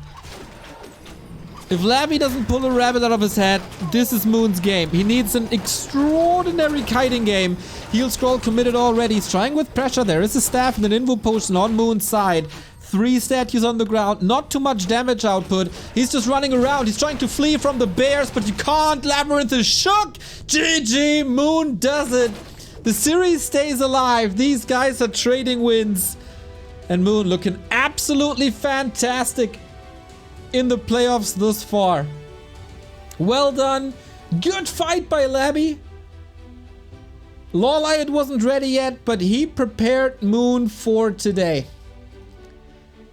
Speaker 1: If Labby doesn't pull a rabbit out of his hat, this is Moon's game. He needs an extraordinary kiting game. Heal scroll committed already. He's trying with pressure. There is a staff and an invo potion on Moon's side. 3 statues on the ground. Not too much damage output. He's just running around. He's trying to flee from the bears, but you can't. LabyRinth is shook. GG. Moon does it. The series stays alive. These guys are trading wins. And Moon looking absolutely fantastic in the playoffs thus far. Well done. Good fight by Labby. Lawlight wasn't ready yet, but he prepared Moon for today.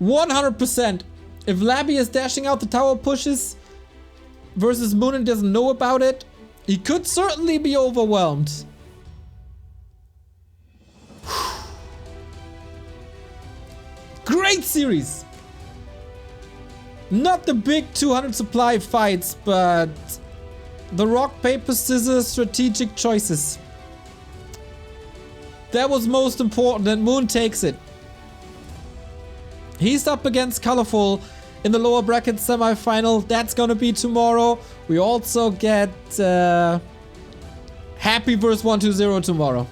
Speaker 1: 100%. If Labby is dashing out the tower pushes versus Moon and doesn't know about it, he could certainly be overwhelmed. Great series. Not the big 200 supply fights, but the rock, paper, scissors strategic choices. That was most important, and Moon takes it. He's up against Colorful in the lower bracket semi-final. That's gonna be tomorrow. We also get Happy vs 120 tomorrow.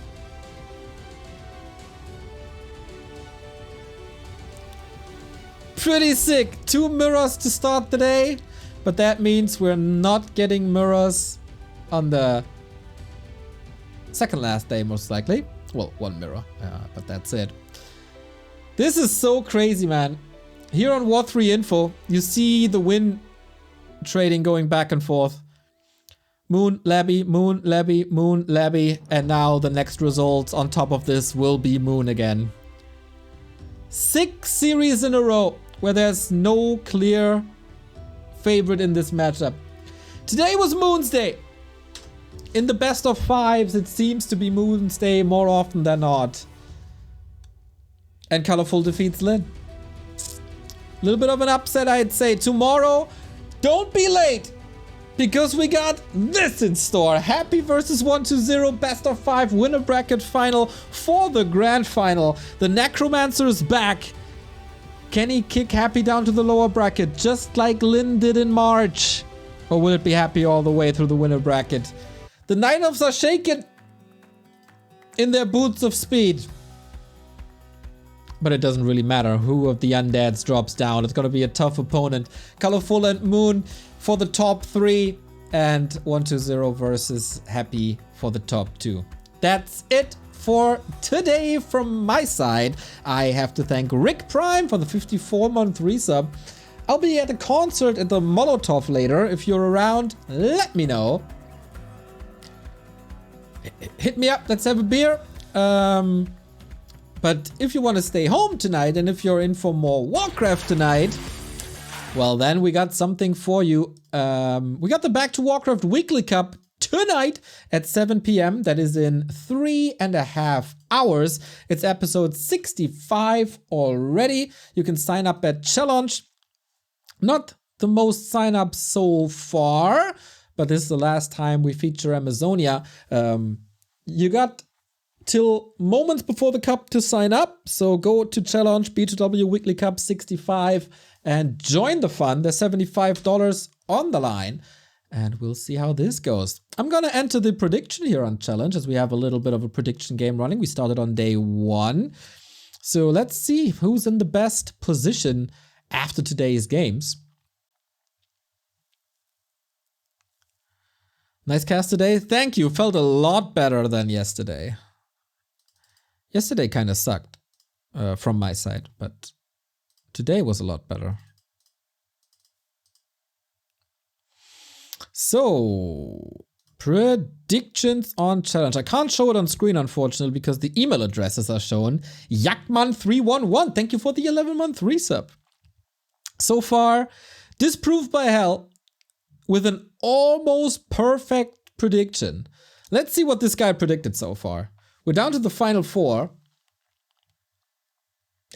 Speaker 1: Pretty sick. 2 mirrors to start the day, but that means we're not getting mirrors on the second last day, most likely. Well, 1 mirror, but that's it. This is so crazy, man. Here on War3 info, you see the win trading going back and forth. Moon, Labby, Moon, Labby, Moon, Labby, and now the next results on top of this will be Moon again. 6 series in a row where there's no clear favorite in this matchup. Today was Moon's day. In the best of 5s, it seems to be Moon's day more often than not. And Colorful defeats Lin. A little bit of an upset, I'd say. Tomorrow, don't be late, because we got this in store. Happy versus 120 best of 5 winner bracket final for the grand final. The Necromancer is back. Can he kick Happy down to the lower bracket just like Lin did in March? Or will it be Happy all the way through the winner bracket? The Night Elves are shaken in their boots of speed. But it doesn't really matter who of the undeads drops down. It's gonna be a tough opponent. Colorful and Moon for the top 3, and 120 versus Happy for the top 2. That's it for today from my side. I have to thank Rick Prime for the 54-month resub. I'll be at a concert at the Molotov later. If you're around, let me know. Hit me up, let's have a beer. But if you want to stay home tonight, and if you're in for more Warcraft tonight, well, then we got something for you. We got the Back to Warcraft Weekly Cup tonight at 7 p.m. That is in 3.5 hours. It's episode 65 already. You can sign up at Challenge. Not the most sign-ups so far, but this is the last time we feature Amazonia. You got till moments before the cup to sign up, so go to Challenge B2W Weekly Cup 65 and join the fun. There's $75 on the line, and we'll see how this goes. I'm gonna enter the prediction here on Challenge, as we have a little bit of a prediction game running. We started on day 1, so let's see who's in the best position after today's games. Nice cast today. Thank you. Felt a lot better than yesterday. Yesterday kind of sucked from my side, but today was a lot better. So, predictions on Challenge. I can't show it on screen, unfortunately, because the email addresses are shown. Yakman311, thank you for the 11-month resub. So far, disproved by hell with an almost perfect prediction. Let's see what this guy predicted so far. We're down to the final 4.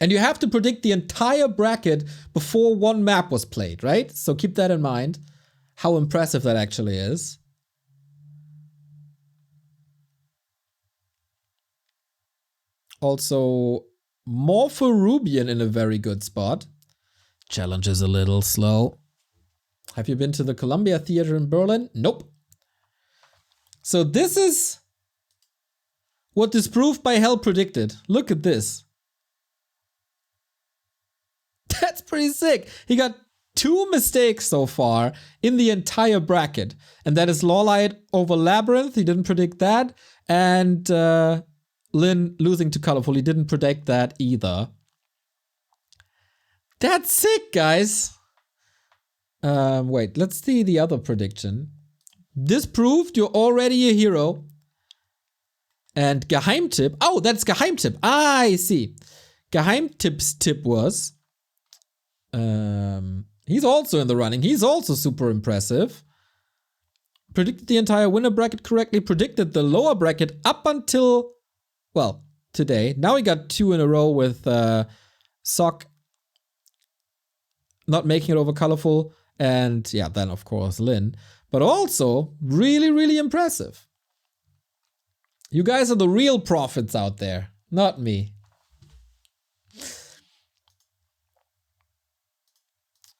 Speaker 1: And you have to predict the entire bracket before one map was played, right? So keep that in mind, how impressive that actually is. Also, Morphorubian in a very good spot. Challenge is a little slow. Have you been to the Columbia Theater in Berlin? Nope. So this is what Disproved by Hell predicted. Look at this. That's pretty sick. He got 2 mistakes so far in the entire bracket. And that is Lawlight over LabyRinth. He didn't predict that. And Lynn losing to Colorful. He didn't predict that either. That's sick, guys. Wait, let's see the other prediction. Disproved, you're already a hero. And Geheimtipp. Oh, that's Geheimtipp. Ah, I see. Geheimtipp's tip was... he's also in the running. He's also super impressive. Predicted the entire winner bracket correctly. Predicted the lower bracket up until, well, today. Now he got 2 in a row with Sock not making it over Colorful. And yeah, then of course Lynn. But also really, really impressive. You guys are the real prophets out there, not me.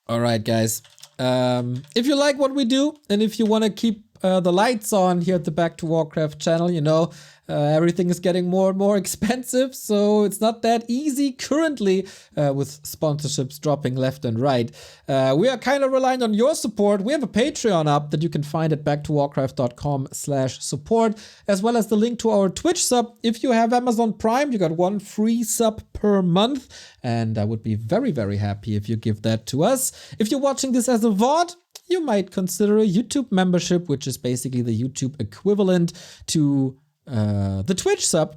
Speaker 1: All right, guys. If you like what we do, and if you want to keep the lights on here at the Back to Warcraft channel, you know, everything is getting more and more expensive, so it's not that easy currently with sponsorships dropping left and right. We are kind of relying on your support. We have a Patreon up that you can find at backtowarcraft.com/support, as well as the link to our Twitch sub. If you have Amazon Prime, you got 1 free sub per month, and I would be very, very happy if you give that to us. If you're watching this as a VOD, you might consider a YouTube membership, which is basically the YouTube equivalent to the Twitch sub.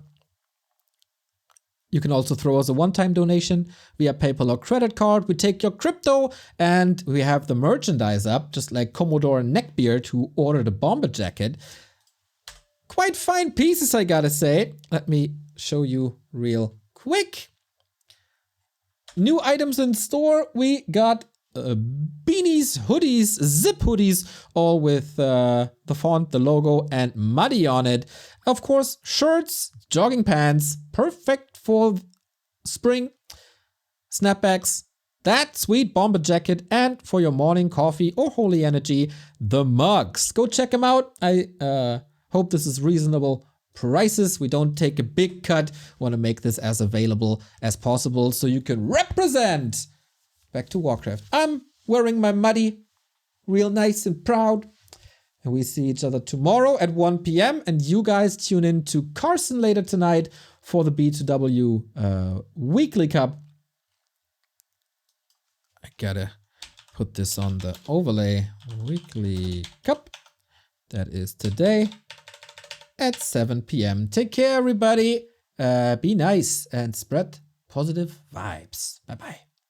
Speaker 1: You can also throw us a one-time donation via PayPal or credit card. We take your crypto, and we have the merchandise up, just like Commodore and Neckbeard, who ordered a bomber jacket. Quite fine pieces, I gotta say. Let me show you real quick. New items in store. We got beanies, hoodies, zip hoodies, all with the font, the logo, and Muddy on it. Of course, shirts, jogging pants, perfect for spring, snapbacks, that sweet bomber jacket, and for your morning coffee or holy energy, the mugs. Go check them out. I hope this is reasonable prices. We don't take a big cut. Want to make this as available as possible so you can represent Back to Warcraft. I'm wearing my Muddy, real nice and proud. And we see each other tomorrow at 1 p.m. And you guys tune in to Carson later tonight for the B2W Weekly Cup. I gotta put this on the overlay. Weekly Cup. That is today at 7 p.m. Take care, everybody. Be nice and spread positive vibes. Bye-bye.